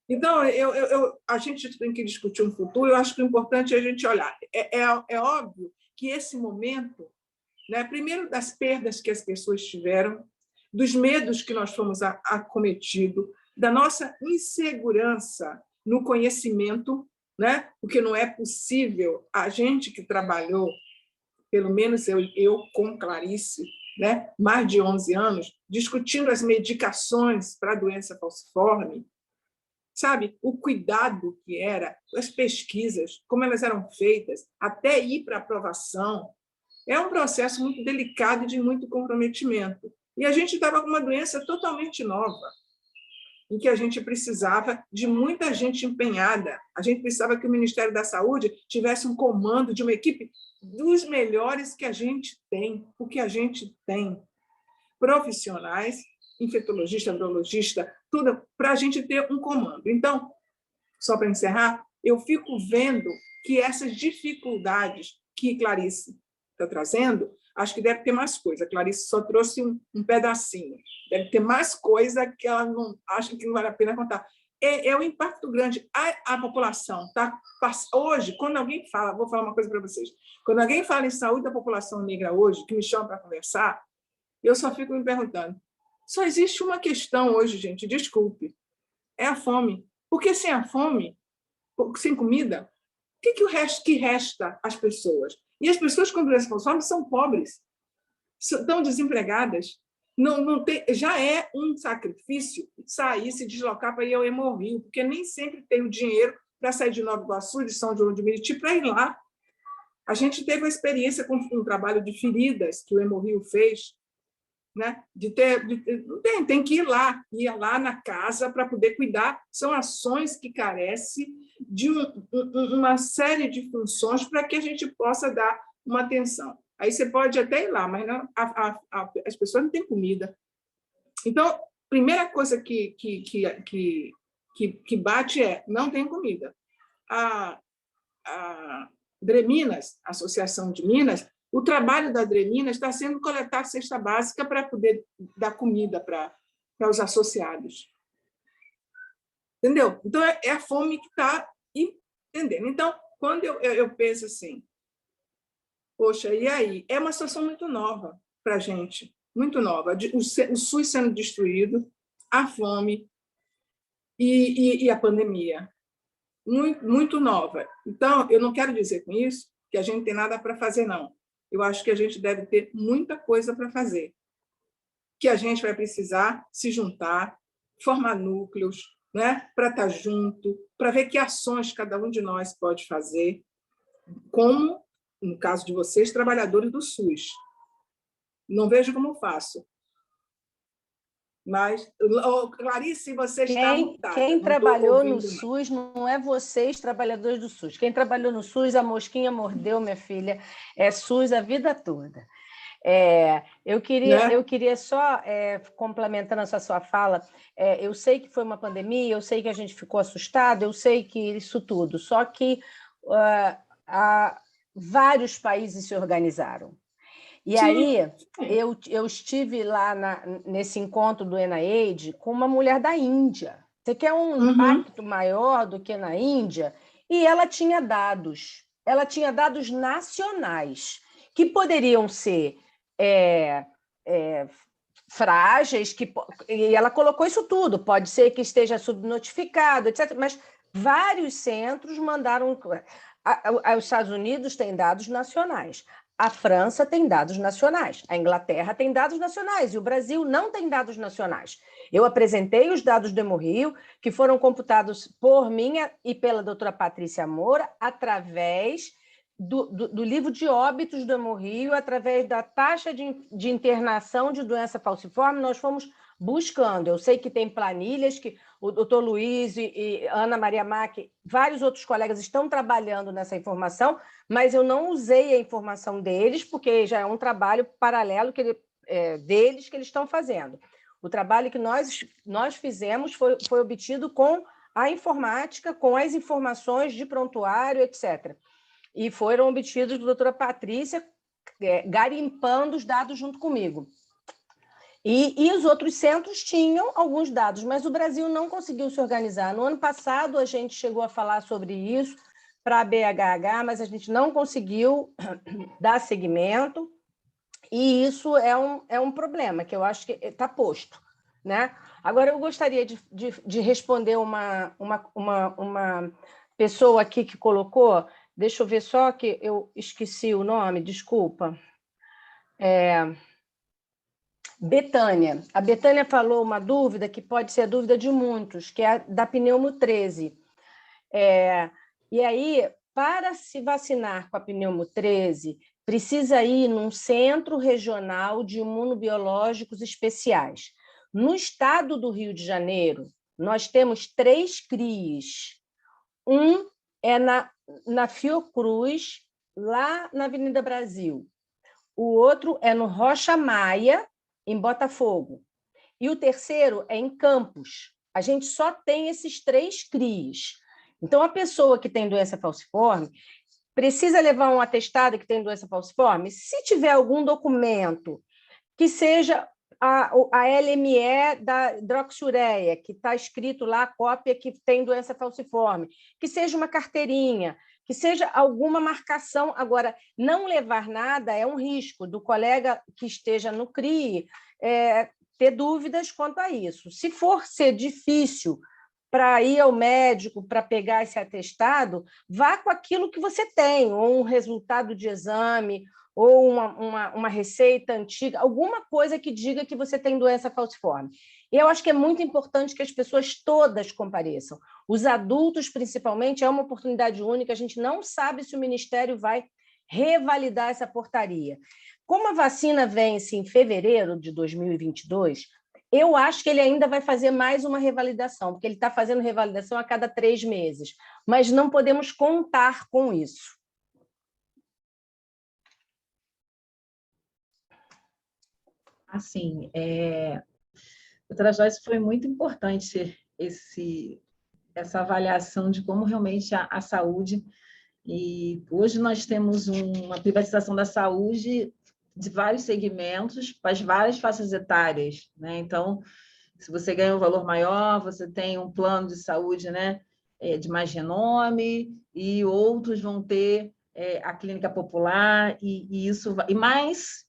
Então, a gente tem que discutir um futuro, eu acho que o importante é a gente olhar. É óbvio que esse momento, né, primeiro das perdas que as pessoas tiveram, dos medos que nós fomos acometidos, da nossa insegurança no conhecimento, né? Porque não é possível a gente que trabalhou, pelo menos eu com Clarice, né? Mais de 11 anos, discutindo as medicações para a doença falciforme, sabe? O cuidado que era, as pesquisas, como elas eram feitas, até ir para a aprovação, é um processo muito delicado e de muito comprometimento. E a gente estava com uma doença totalmente nova, em que a gente precisava de muita gente empenhada. A gente precisava que o Ministério da Saúde tivesse um comando de uma equipe dos melhores que a gente tem, o que a gente tem. Profissionais, infectologista, virologista, tudo, para a gente ter um comando. Então, só para encerrar, eu fico vendo que essas dificuldades que Clarice está trazendo, acho que deve ter mais coisa. A Clarice só trouxe um pedacinho. Deve ter mais coisa que ela não acha que não vale a pena contar. É um impacto grande. A população tá hoje, quando alguém fala, vou falar uma coisa para vocês. Quando alguém fala em saúde da população negra hoje, que me chama para conversar, eu só fico me perguntando. Só existe uma questão hoje, gente, desculpe. É a fome. Porque sem a fome, sem comida, o que resta às pessoas? E as pessoas com doença falciforme são pobres, estão desempregadas. Não tem, já é um sacrifício sair, se deslocar para ir ao Hemorrio, porque nem sempre tem o dinheiro para sair de Nova Iguaçu, de São João de Meriti, para ir lá. A gente teve uma experiência com um trabalho de feridas que o Hemorrio fez, né? Tem que ir lá na casa para poder cuidar. São ações que carecem de uma série de funções para que a gente possa dar uma atenção. Aí você pode até ir lá, mas não, as pessoas não têm comida. Então, primeira coisa que bate é não tem comida. A Dreminas, a Associação de Minas, o trabalho da Dreminas está sendo coletar cesta básica para poder dar comida para os associados. Entendeu? Então, é a fome que está entendendo. Então, quando eu penso assim, poxa, e aí? É uma situação muito nova para a gente, muito nova. O SUS sendo destruído, a fome e a pandemia. Muito, muito nova. Então, eu não quero dizer com isso que a gente tem nada para fazer, não. Eu acho que a gente deve ter muita coisa para fazer, que a gente vai precisar se juntar, formar núcleos, né, para estar junto, para ver que ações cada um de nós pode fazer, como, no caso de vocês, trabalhadores do SUS. Não vejo como faço. Mas, Clarice, você está mutada. Quem trabalhou no SUS não é vocês, trabalhadores do SUS. Quem trabalhou no SUS, a mosquinha mordeu, minha filha, é SUS a vida toda. Eu queria só, complementando essa sua fala, eu sei que foi uma pandemia, eu sei que a gente ficou assustado, eu sei que isso tudo, só que vários países se organizaram. E aí, eu estive lá nesse encontro do ENAIDS com uma mulher da Índia. Você quer um impacto maior do que na Índia? E ela tinha dados nacionais, que poderiam ser frágeis, e ela colocou isso tudo, pode ser que esteja subnotificado, etc., mas vários centros mandaram... Os Estados Unidos têm dados nacionais. A França tem dados nacionais, a Inglaterra tem dados nacionais e o Brasil não tem dados nacionais. Eu apresentei os dados do Hemorrio, que foram computados por mim e pela doutora Patrícia Moura, através do livro de óbitos do Hemorrio, através da taxa de internação de doença falciforme, nós fomos buscando. Eu sei que tem planilhas que o doutor Luiz e Ana Maria Mack, vários outros colegas estão trabalhando nessa informação, mas eu não usei a informação deles, porque já é um trabalho paralelo deles que eles estão fazendo. O trabalho que nós fizemos foi obtido com a informática, com as informações de prontuário, etc. E foram obtidos da doutora Patrícia, garimpando os dados junto comigo. E os outros centros tinham alguns dados, mas o Brasil não conseguiu se organizar. No ano passado, a gente chegou a falar sobre isso para a BHH, mas a gente não conseguiu dar seguimento, e isso é um problema, que eu acho que está posto, né? Agora, eu gostaria de responder uma pessoa aqui que colocou, deixa eu ver só que eu esqueci o nome, desculpa. Betânia. A Betânia falou uma dúvida que pode ser a dúvida de muitos, que é a da pneumo 13. E aí, para se vacinar com a pneumo 13, precisa ir num centro regional de imunobiológicos especiais. No estado do Rio de Janeiro, nós temos 3 CRIs. Um é na Fiocruz, lá na Avenida Brasil. O outro é no Rocha Maia, em Botafogo. E o terceiro é em Campos. A gente só tem esses 3 CRIs. Então, a pessoa que tem doença falciforme precisa levar um atestado que tem doença falciforme? Se tiver algum documento que seja a LME da hidroxiureia, que está escrito lá a cópia que tem doença falciforme, que seja uma carteirinha, que seja alguma marcação. Agora, não levar nada é um risco do colega que esteja no CRI ter dúvidas quanto a isso. Se for ser difícil para ir ao médico, para pegar esse atestado, vá com aquilo que você tem, ou um resultado de exame, ou uma receita antiga, alguma coisa que diga que você tem doença falciforme. E eu acho que é muito importante que as pessoas todas compareçam. Os adultos, principalmente, é uma oportunidade única, a gente não sabe se o Ministério vai revalidar essa portaria. Como a vacina vence em fevereiro de 2022, eu acho que ele ainda vai fazer mais uma revalidação, porque ele está fazendo revalidação a cada 3 meses, mas não podemos contar com isso. Assim, doutora Joyce, foi muito importante essa avaliação de como realmente a saúde, e hoje nós temos uma privatização da saúde de vários segmentos, para as várias faixas etárias, né? Então, se você ganha um valor maior, você tem um plano de saúde, né, de mais renome, e outros vão ter a clínica popular, e isso vai, e mais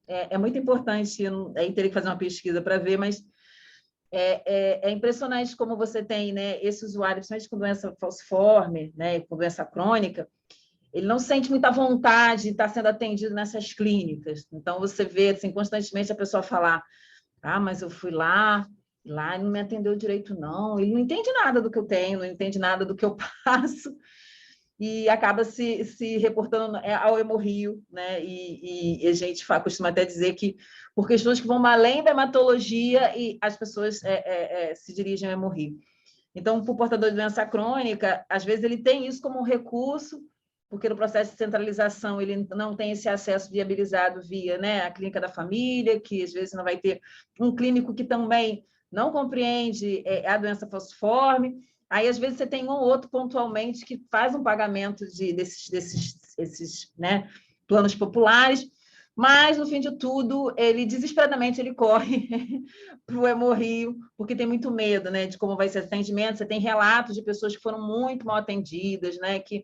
é muito importante, aí teria que fazer uma pesquisa para ver, mas é impressionante como você tem, né, esse usuário, principalmente com doença falciforme, né, com doença crônica, ele não sente muita vontade de estar sendo atendido nessas clínicas. Então, você vê assim, constantemente a pessoa falar: mas eu fui lá ele não me atendeu direito, não. Ele não entende nada do que eu tenho, não entende nada do que eu passo, e acaba se reportando ao Hemorrio, né? E a gente costuma até dizer que, por questões que vão além da hematologia, e as pessoas se dirigem ao Hemorrio. Então, para o portador de doença crônica, às vezes ele tem isso como um recurso, porque no processo de centralização ele não tem esse acesso viabilizado via, né, a clínica da família, que às vezes não vai ter um clínico que também não compreende a doença falciforme. Aí, às vezes, você tem um ou outro pontualmente que faz um pagamento desses né, planos populares, mas, no fim de tudo, ele desesperadamente ele corre para o Hemorrio, porque tem muito medo, né, de como vai ser esse atendimento. Você tem relatos de pessoas que foram muito mal atendidas, né, que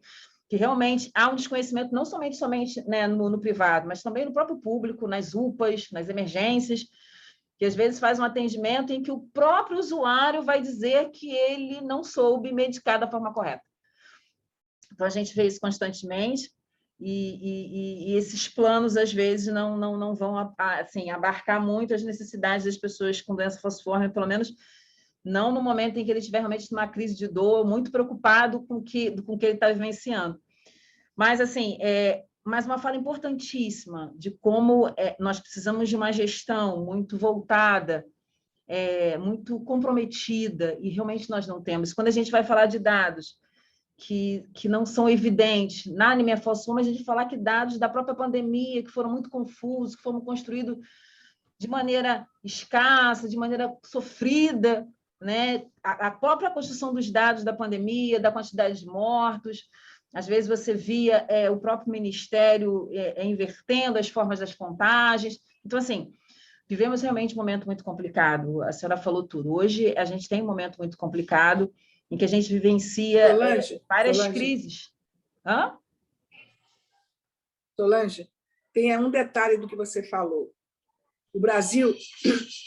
realmente há um desconhecimento, não somente né, no privado, mas também no próprio público, nas UPAs, nas emergências, que às vezes faz um atendimento em que o próprio usuário vai dizer que ele não soube medicar da forma correta. Então, a gente vê isso constantemente. e esses planos, às vezes, não vão assim, abarcar muito as necessidades das pessoas com doença falciforme, pelo menos não no momento em que ele estiver realmente numa crise de dor, muito preocupado com o que ele está vivenciando. Mas, assim, mais uma fala importantíssima de como nós precisamos de uma gestão muito voltada, muito comprometida, e realmente nós não temos. Quando a gente vai falar de dados que não são evidentes na anemia falciforme, a gente falar que dados da própria pandemia, que foram muito confusos, que foram construídos de maneira escassa, de maneira sofrida, né? A própria construção dos dados da pandemia, da quantidade de mortos, às vezes você via o próprio Ministério invertendo as formas das contagens. Então, assim, vivemos realmente um momento muito complicado. A senhora falou tudo. Hoje, a gente tem um momento muito complicado em que a gente vivencia várias crises. Hã? Solange, tem um detalhe do que você falou. O Brasil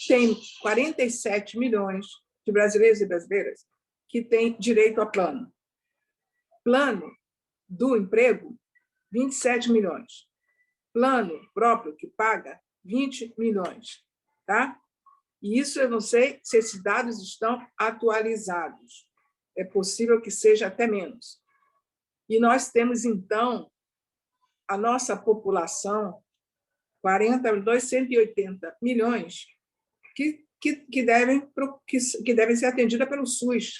tem 47 milhões de brasileiros e brasileiras que têm direito a plano. Plano do emprego, 27 milhões. Plano próprio que paga, 20 milhões. Tá? E isso eu não sei se esses dados estão atualizados. É possível que seja até menos. E nós temos, então, a nossa população, 180 milhões, que devem ser atendida pelo SUS.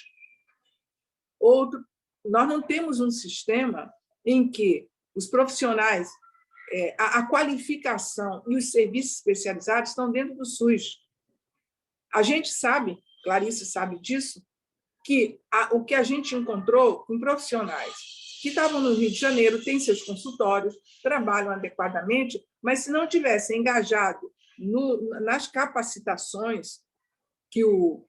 Nós não temos um sistema em que os profissionais, a qualificação e os serviços especializados estão dentro do SUS. A gente sabe, Clarice sabe disso, que o que a gente encontrou com profissionais que estavam no Rio de Janeiro, têm seus consultórios, trabalham adequadamente, mas se não tivessem engajado nas capacitações que o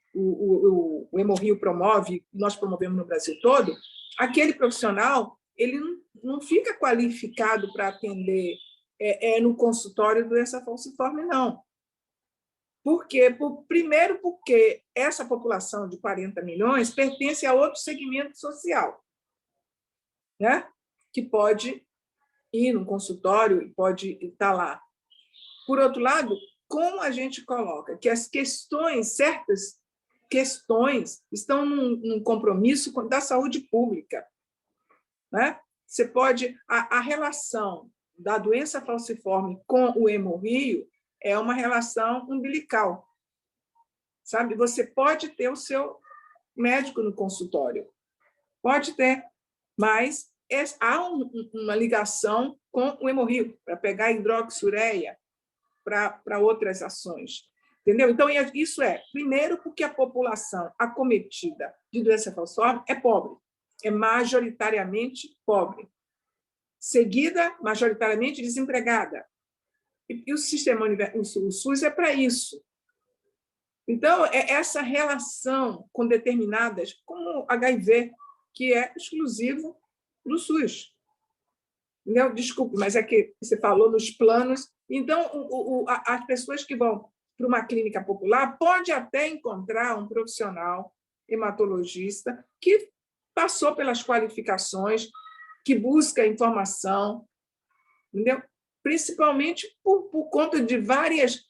Hemorrio promove, nós promovemos no Brasil todo, aquele profissional ele não fica qualificado para atender no consultório doença falciforme, não. Por quê? Primeiro, porque essa população de 40 milhões pertence a outro segmento social, né? Que pode ir no consultório e pode estar lá. Por outro lado, como a gente coloca que as certas questões, estão num compromisso da saúde pública, né? Você pode... A relação da doença falciforme com o hemorrio é uma relação umbilical, sabe? Você pode ter o seu médico no consultório, pode ter, mas há uma ligação com o hemorrio, para pegar hidroxiureia, para outras ações. Entendeu? Então, isso primeiro, porque a população acometida de doença falciforme é pobre, é majoritariamente pobre. Seguida, majoritariamente desempregada. E o sistema o SUS é para isso. Então, essa relação com determinadas, como HIV, que é exclusivo do SUS. Entendeu? Desculpe, mas é que você falou nos planos. Então, as pessoas que vão para uma clínica popular pode até encontrar um profissional hematologista que passou pelas qualificações, que busca informação, entendeu? Principalmente por conta de várias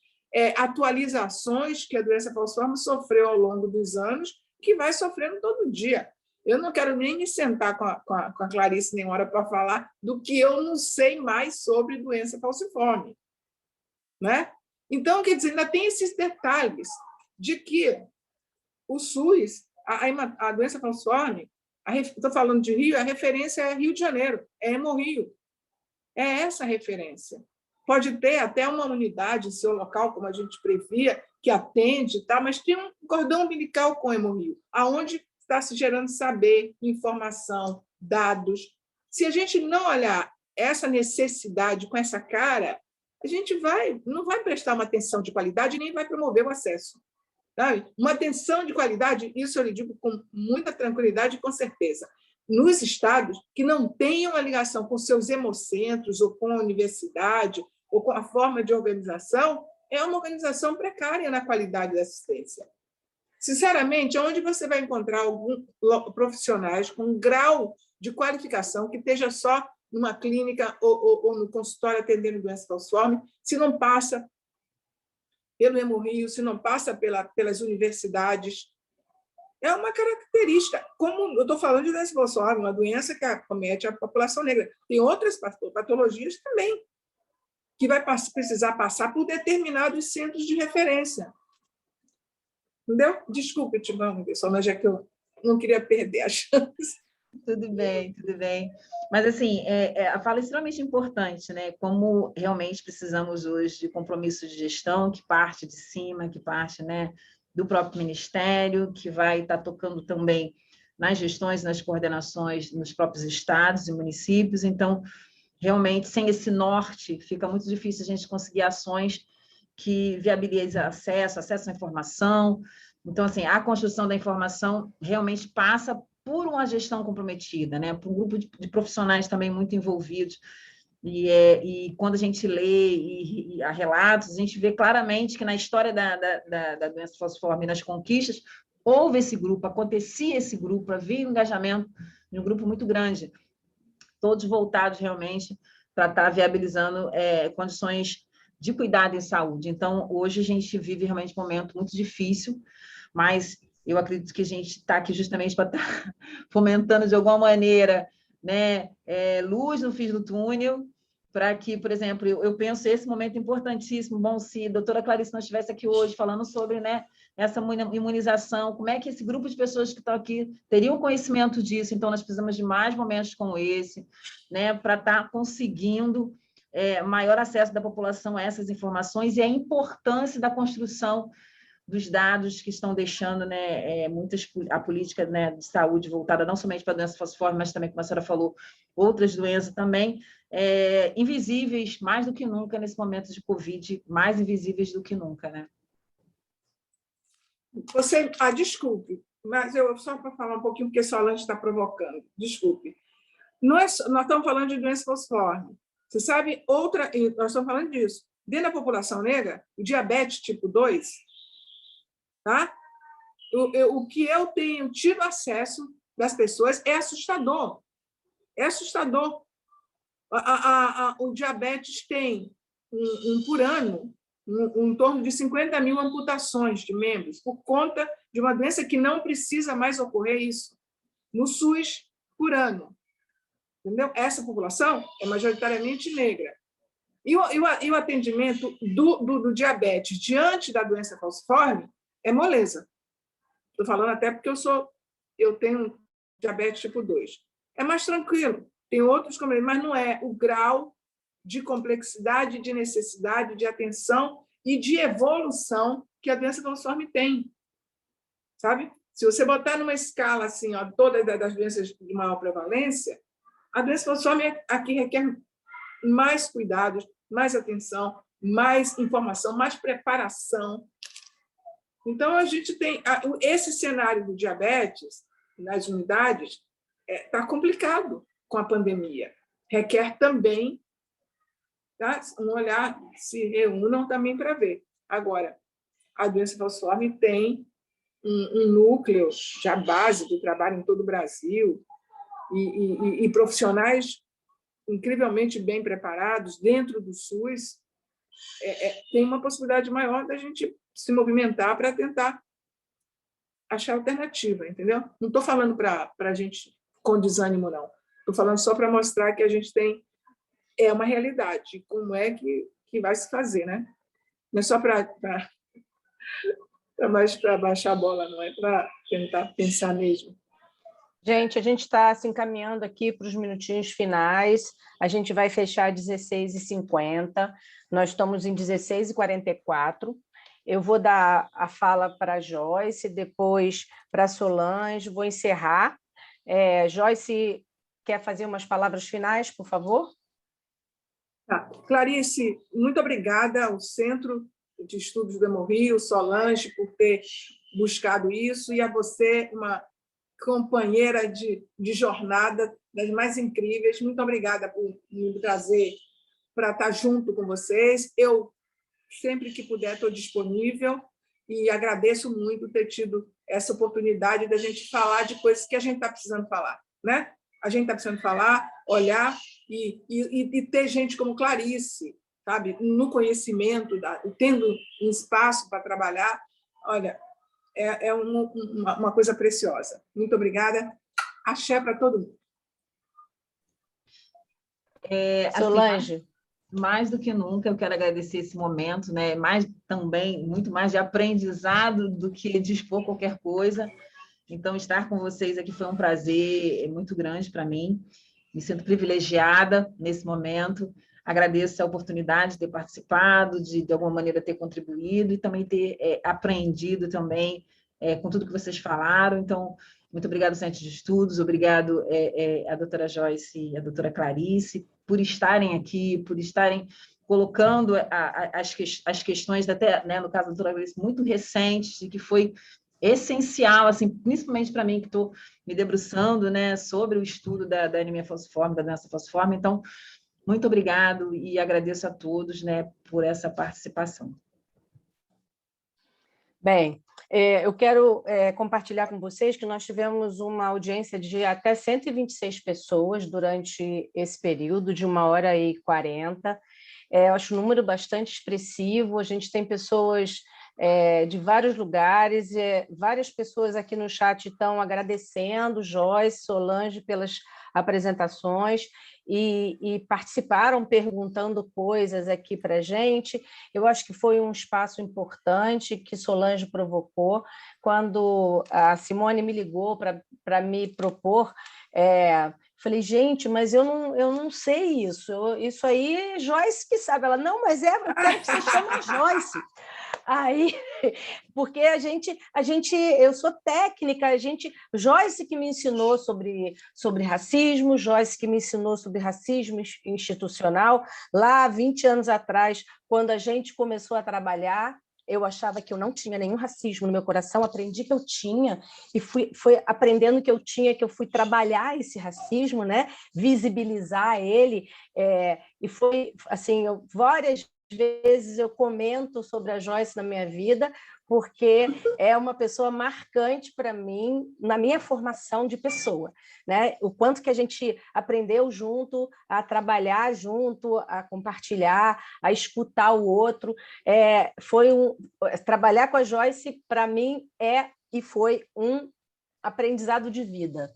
atualizações que a doença falciforme sofreu ao longo dos anos, que vai sofrendo todo dia. Eu não quero nem me sentar com a Clarice nem hora para falar do que eu não sei mais sobre doença falciforme, né? Então, quer dizer, ainda tem esses detalhes de que o SUS, a doença falciforme, estou falando de Rio, a referência é Rio de Janeiro, é Hemorrio. É essa a referência. Pode ter até uma unidade em seu local, como a gente previa, que atende, tá? Mas tem um cordão umbilical com hemorrio, aonde está se gerando saber, informação, dados. Se a gente não olhar essa necessidade com essa cara, a gente não vai prestar uma atenção de qualidade nem vai promover o acesso. Sabe? Uma atenção de qualidade, isso eu lhe digo com muita tranquilidade e com certeza. Nos estados que não tenham a ligação com seus hemocentros ou com a universidade ou com a forma de organização, é uma organização precária na qualidade da assistência. Sinceramente, onde você vai encontrar alguns profissionais com um grau de qualificação que esteja só numa clínica ou no consultório atendendo doença falciforme, se não passa pelo Hemorrio, se não passa pelas universidades. É uma característica, como eu estou falando de doença falciforme, uma doença que acomete a população negra. Tem outras patologias também, que vai precisar passar por determinados centros de referência. Entendeu? Desculpe, Tivão, pessoal, mas já que eu não queria perder a chance. Tudo bem, tudo bem. Mas, assim, a fala é extremamente importante, né? Como realmente precisamos hoje de compromisso de gestão que parte de cima, que parte, né, do próprio Ministério, que vai estar tocando também nas gestões, nas coordenações nos próprios estados e municípios. Então, realmente, sem esse norte, fica muito difícil a gente conseguir ações que viabilizem acesso à informação. Então, assim, a construção da informação realmente passa por uma gestão comprometida, né? Por um grupo de profissionais também muito envolvidos. E quando a gente lê e há relatos, a gente vê claramente que na história da doença falciforme, nas conquistas, houve esse grupo, acontecia esse grupo, havia um engajamento de um grupo muito grande, todos voltados realmente para estar viabilizando condições de cuidado em saúde. Então, hoje a gente vive realmente um momento muito difícil, mas eu acredito que a gente está aqui justamente para estar fomentando de alguma maneira, né, luz no fim do túnel, para que, por exemplo, eu penso esse momento importantíssimo. Bom, se a doutora Clarice não estivesse aqui hoje falando sobre, né, essa imunização, como é que esse grupo de pessoas que estão aqui teriam conhecimento disso? Então, nós precisamos de mais momentos como esse, né, para estar conseguindo maior acesso da população a essas informações e a importância da construção dos dados que estão deixando, né, a política, né, de saúde voltada não somente para a doença falciforme, mas também, como a senhora falou, outras doenças também, invisíveis mais do que nunca nesse momento de Covid, mais invisíveis do que nunca, né? Desculpe, mas eu só para falar um pouquinho, porque Solange está provocando, desculpe. Nós estamos falando de doença falciforme. Você sabe, nós estamos falando disso. Dentro da população negra, o diabetes tipo 2, tá? O que eu tenho tido acesso das pessoas é assustador. É assustador. O diabetes tem, por ano, em torno de 50 mil amputações de membros, por conta de uma doença que não precisa mais ocorrer isso, no SUS, por ano. Entendeu? Essa população é majoritariamente negra. E o atendimento do diabetes diante da doença falciforme é moleza. Estou falando até porque eu tenho diabetes tipo 2. É mais tranquilo. Tem outros, mas não é o grau de complexidade, de necessidade, de atenção e de evolução que a doença falciforme tem. Sabe? Se você botar numa escala assim, todas das doenças de maior prevalência, a doença falciforme aqui requer mais cuidados, mais atenção, mais informação, mais preparação. Então, a gente tem esse cenário do diabetes nas unidades está complicado com a pandemia. Requer também, tá, um olhar, se reúnam também para ver. Agora, a doença falciforme tem um núcleo já base do trabalho em todo o Brasil e profissionais incrivelmente bem preparados dentro do SUS. Tem uma possibilidade maior da gente se movimentar para tentar achar alternativa, entendeu? Não estou falando para a gente com desânimo, não. Estou falando só para mostrar que a gente tem uma realidade, como é que vai se fazer, né? Não é só para baixar a bola, não é para tentar pensar mesmo. Gente, a gente está se encaminhando aqui para os minutinhos finais. A gente vai fechar às 16h50. Nós estamos em 16h44. Eu vou dar a fala para a Joyce, depois para a Solange. Vou encerrar. Joyce, quer fazer umas palavras finais, por favor? Tá. Clarice, muito obrigada ao Centro de Estudos do Hemorrio, Solange, por ter buscado isso, e a você, uma companheira de jornada das mais incríveis. Muito obrigada por me trazer para estar junto com vocês. Eu, sempre que puder, estou disponível e agradeço muito ter tido essa oportunidade da gente falar de coisas que a gente está precisando falar, né? a gente está precisando falar, olhar e ter gente como Clarice, sabe, no conhecimento, tendo um espaço para trabalhar. Olha, é uma coisa preciosa. Muito obrigada. Axé para todo mundo. Solange. Assim, mais do que nunca, eu quero agradecer esse momento, né? Muito mais de aprendizado do que de expor qualquer coisa. Então, estar com vocês aqui foi um prazer muito grande para mim. Me sinto privilegiada nesse momento. Agradeço a oportunidade de ter participado, de alguma maneira ter contribuído e também ter aprendido também com tudo que vocês falaram. Então, muito obrigado, Centro de Estudos, obrigado a doutora Joyce e a doutora Clarice por estarem aqui, por estarem colocando as questões, até, né, no caso da doutora Clarice, muito recentes, e que foi essencial, assim, principalmente para mim, que estou me debruçando, né, sobre o estudo da anemia falciforme, da doença falciforme. Então, muito obrigado e agradeço a todos, né, por essa participação. Bem, eu quero compartilhar com vocês que nós tivemos uma audiência de até 126 pessoas durante esse período, de 1h40. Eu acho um número bastante expressivo. A gente tem pessoas de vários lugares, várias pessoas aqui no chat estão agradecendo Joyce, Solange pelas apresentações e participaram perguntando coisas aqui para a gente. Eu acho que foi um espaço importante que Solange provocou. Quando a Simone me ligou para me propor, falei, gente, mas eu não sei isso. Isso aí é Joyce que sabe. Ela, não, mas eu quero que você chame Joyce. Aí, porque eu sou técnica, Joyce que me ensinou sobre racismo, Joyce que me ensinou sobre racismo institucional, lá 20 anos atrás, quando a gente começou a trabalhar, eu achava que eu não tinha nenhum racismo no meu coração, aprendi que eu tinha, e fui aprendendo que eu tinha, que eu fui trabalhar esse racismo, né? Visibilizar ele, e foi assim, várias vezes eu comento sobre a Joyce na minha vida, porque é uma pessoa marcante para mim, na minha formação de pessoa, né? O quanto que a gente aprendeu junto, a trabalhar junto, a compartilhar, a escutar o outro. Trabalhar com a Joyce, para mim, e foi um aprendizado de vida.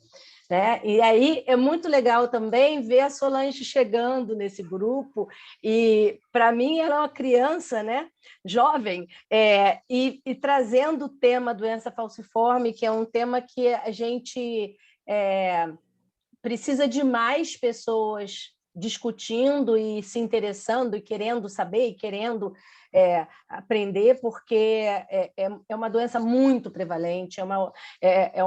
Né? E aí é muito legal também ver a Solange chegando nesse grupo, e para mim ela é uma criança, né? Jovem, e trazendo o tema doença falciforme, que é um tema que a gente precisa de mais pessoas discutindo e se interessando e querendo saber e querendo aprender, porque é uma doença muito prevalente, não é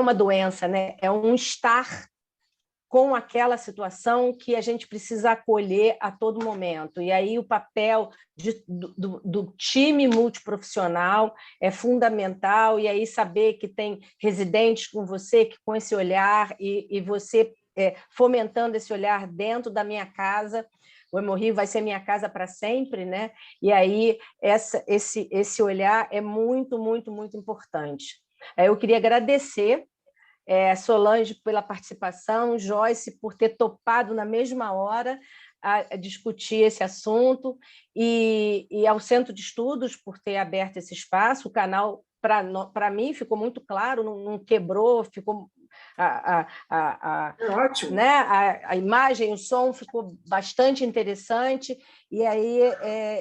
uma doença, né? É um estar com aquela situação que a gente precisa acolher a todo momento. E aí o papel do time multiprofissional é fundamental, e aí saber que tem residentes com você, que com esse olhar, e você fomentando esse olhar dentro da minha casa. O Hemorrio vai ser minha casa para sempre, né? E aí esse olhar é muito, muito, muito importante. Eu queria agradecer Solange pela participação, Joyce por ter topado na mesma hora a discutir esse assunto, e ao Centro de Estudos por ter aberto esse espaço. O canal, para mim, ficou muito claro, não quebrou, ficou... Ótimo. Né? A imagem, o som ficou bastante interessante, e aí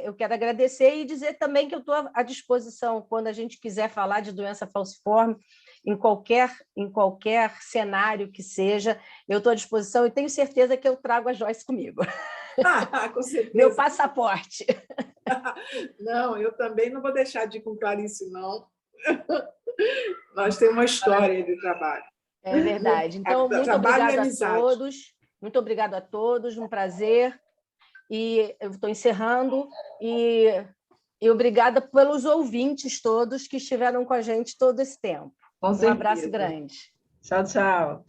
eu quero agradecer e dizer também que eu estou à disposição quando a gente quiser falar de doença falciforme, em qualquer cenário que seja, eu estou à disposição, e tenho certeza que eu trago a Joyce comigo. Com certeza. Meu passaporte. Não, eu também não vou deixar de ir com Clarice, não. Nós temos uma história de trabalho. É verdade. Então, muito obrigada a todos. Muito obrigada a todos, um prazer. E eu estou encerrando. E obrigada pelos ouvintes todos que estiveram com a gente todo esse tempo. Com certeza. Um abraço grande. Tchau, tchau.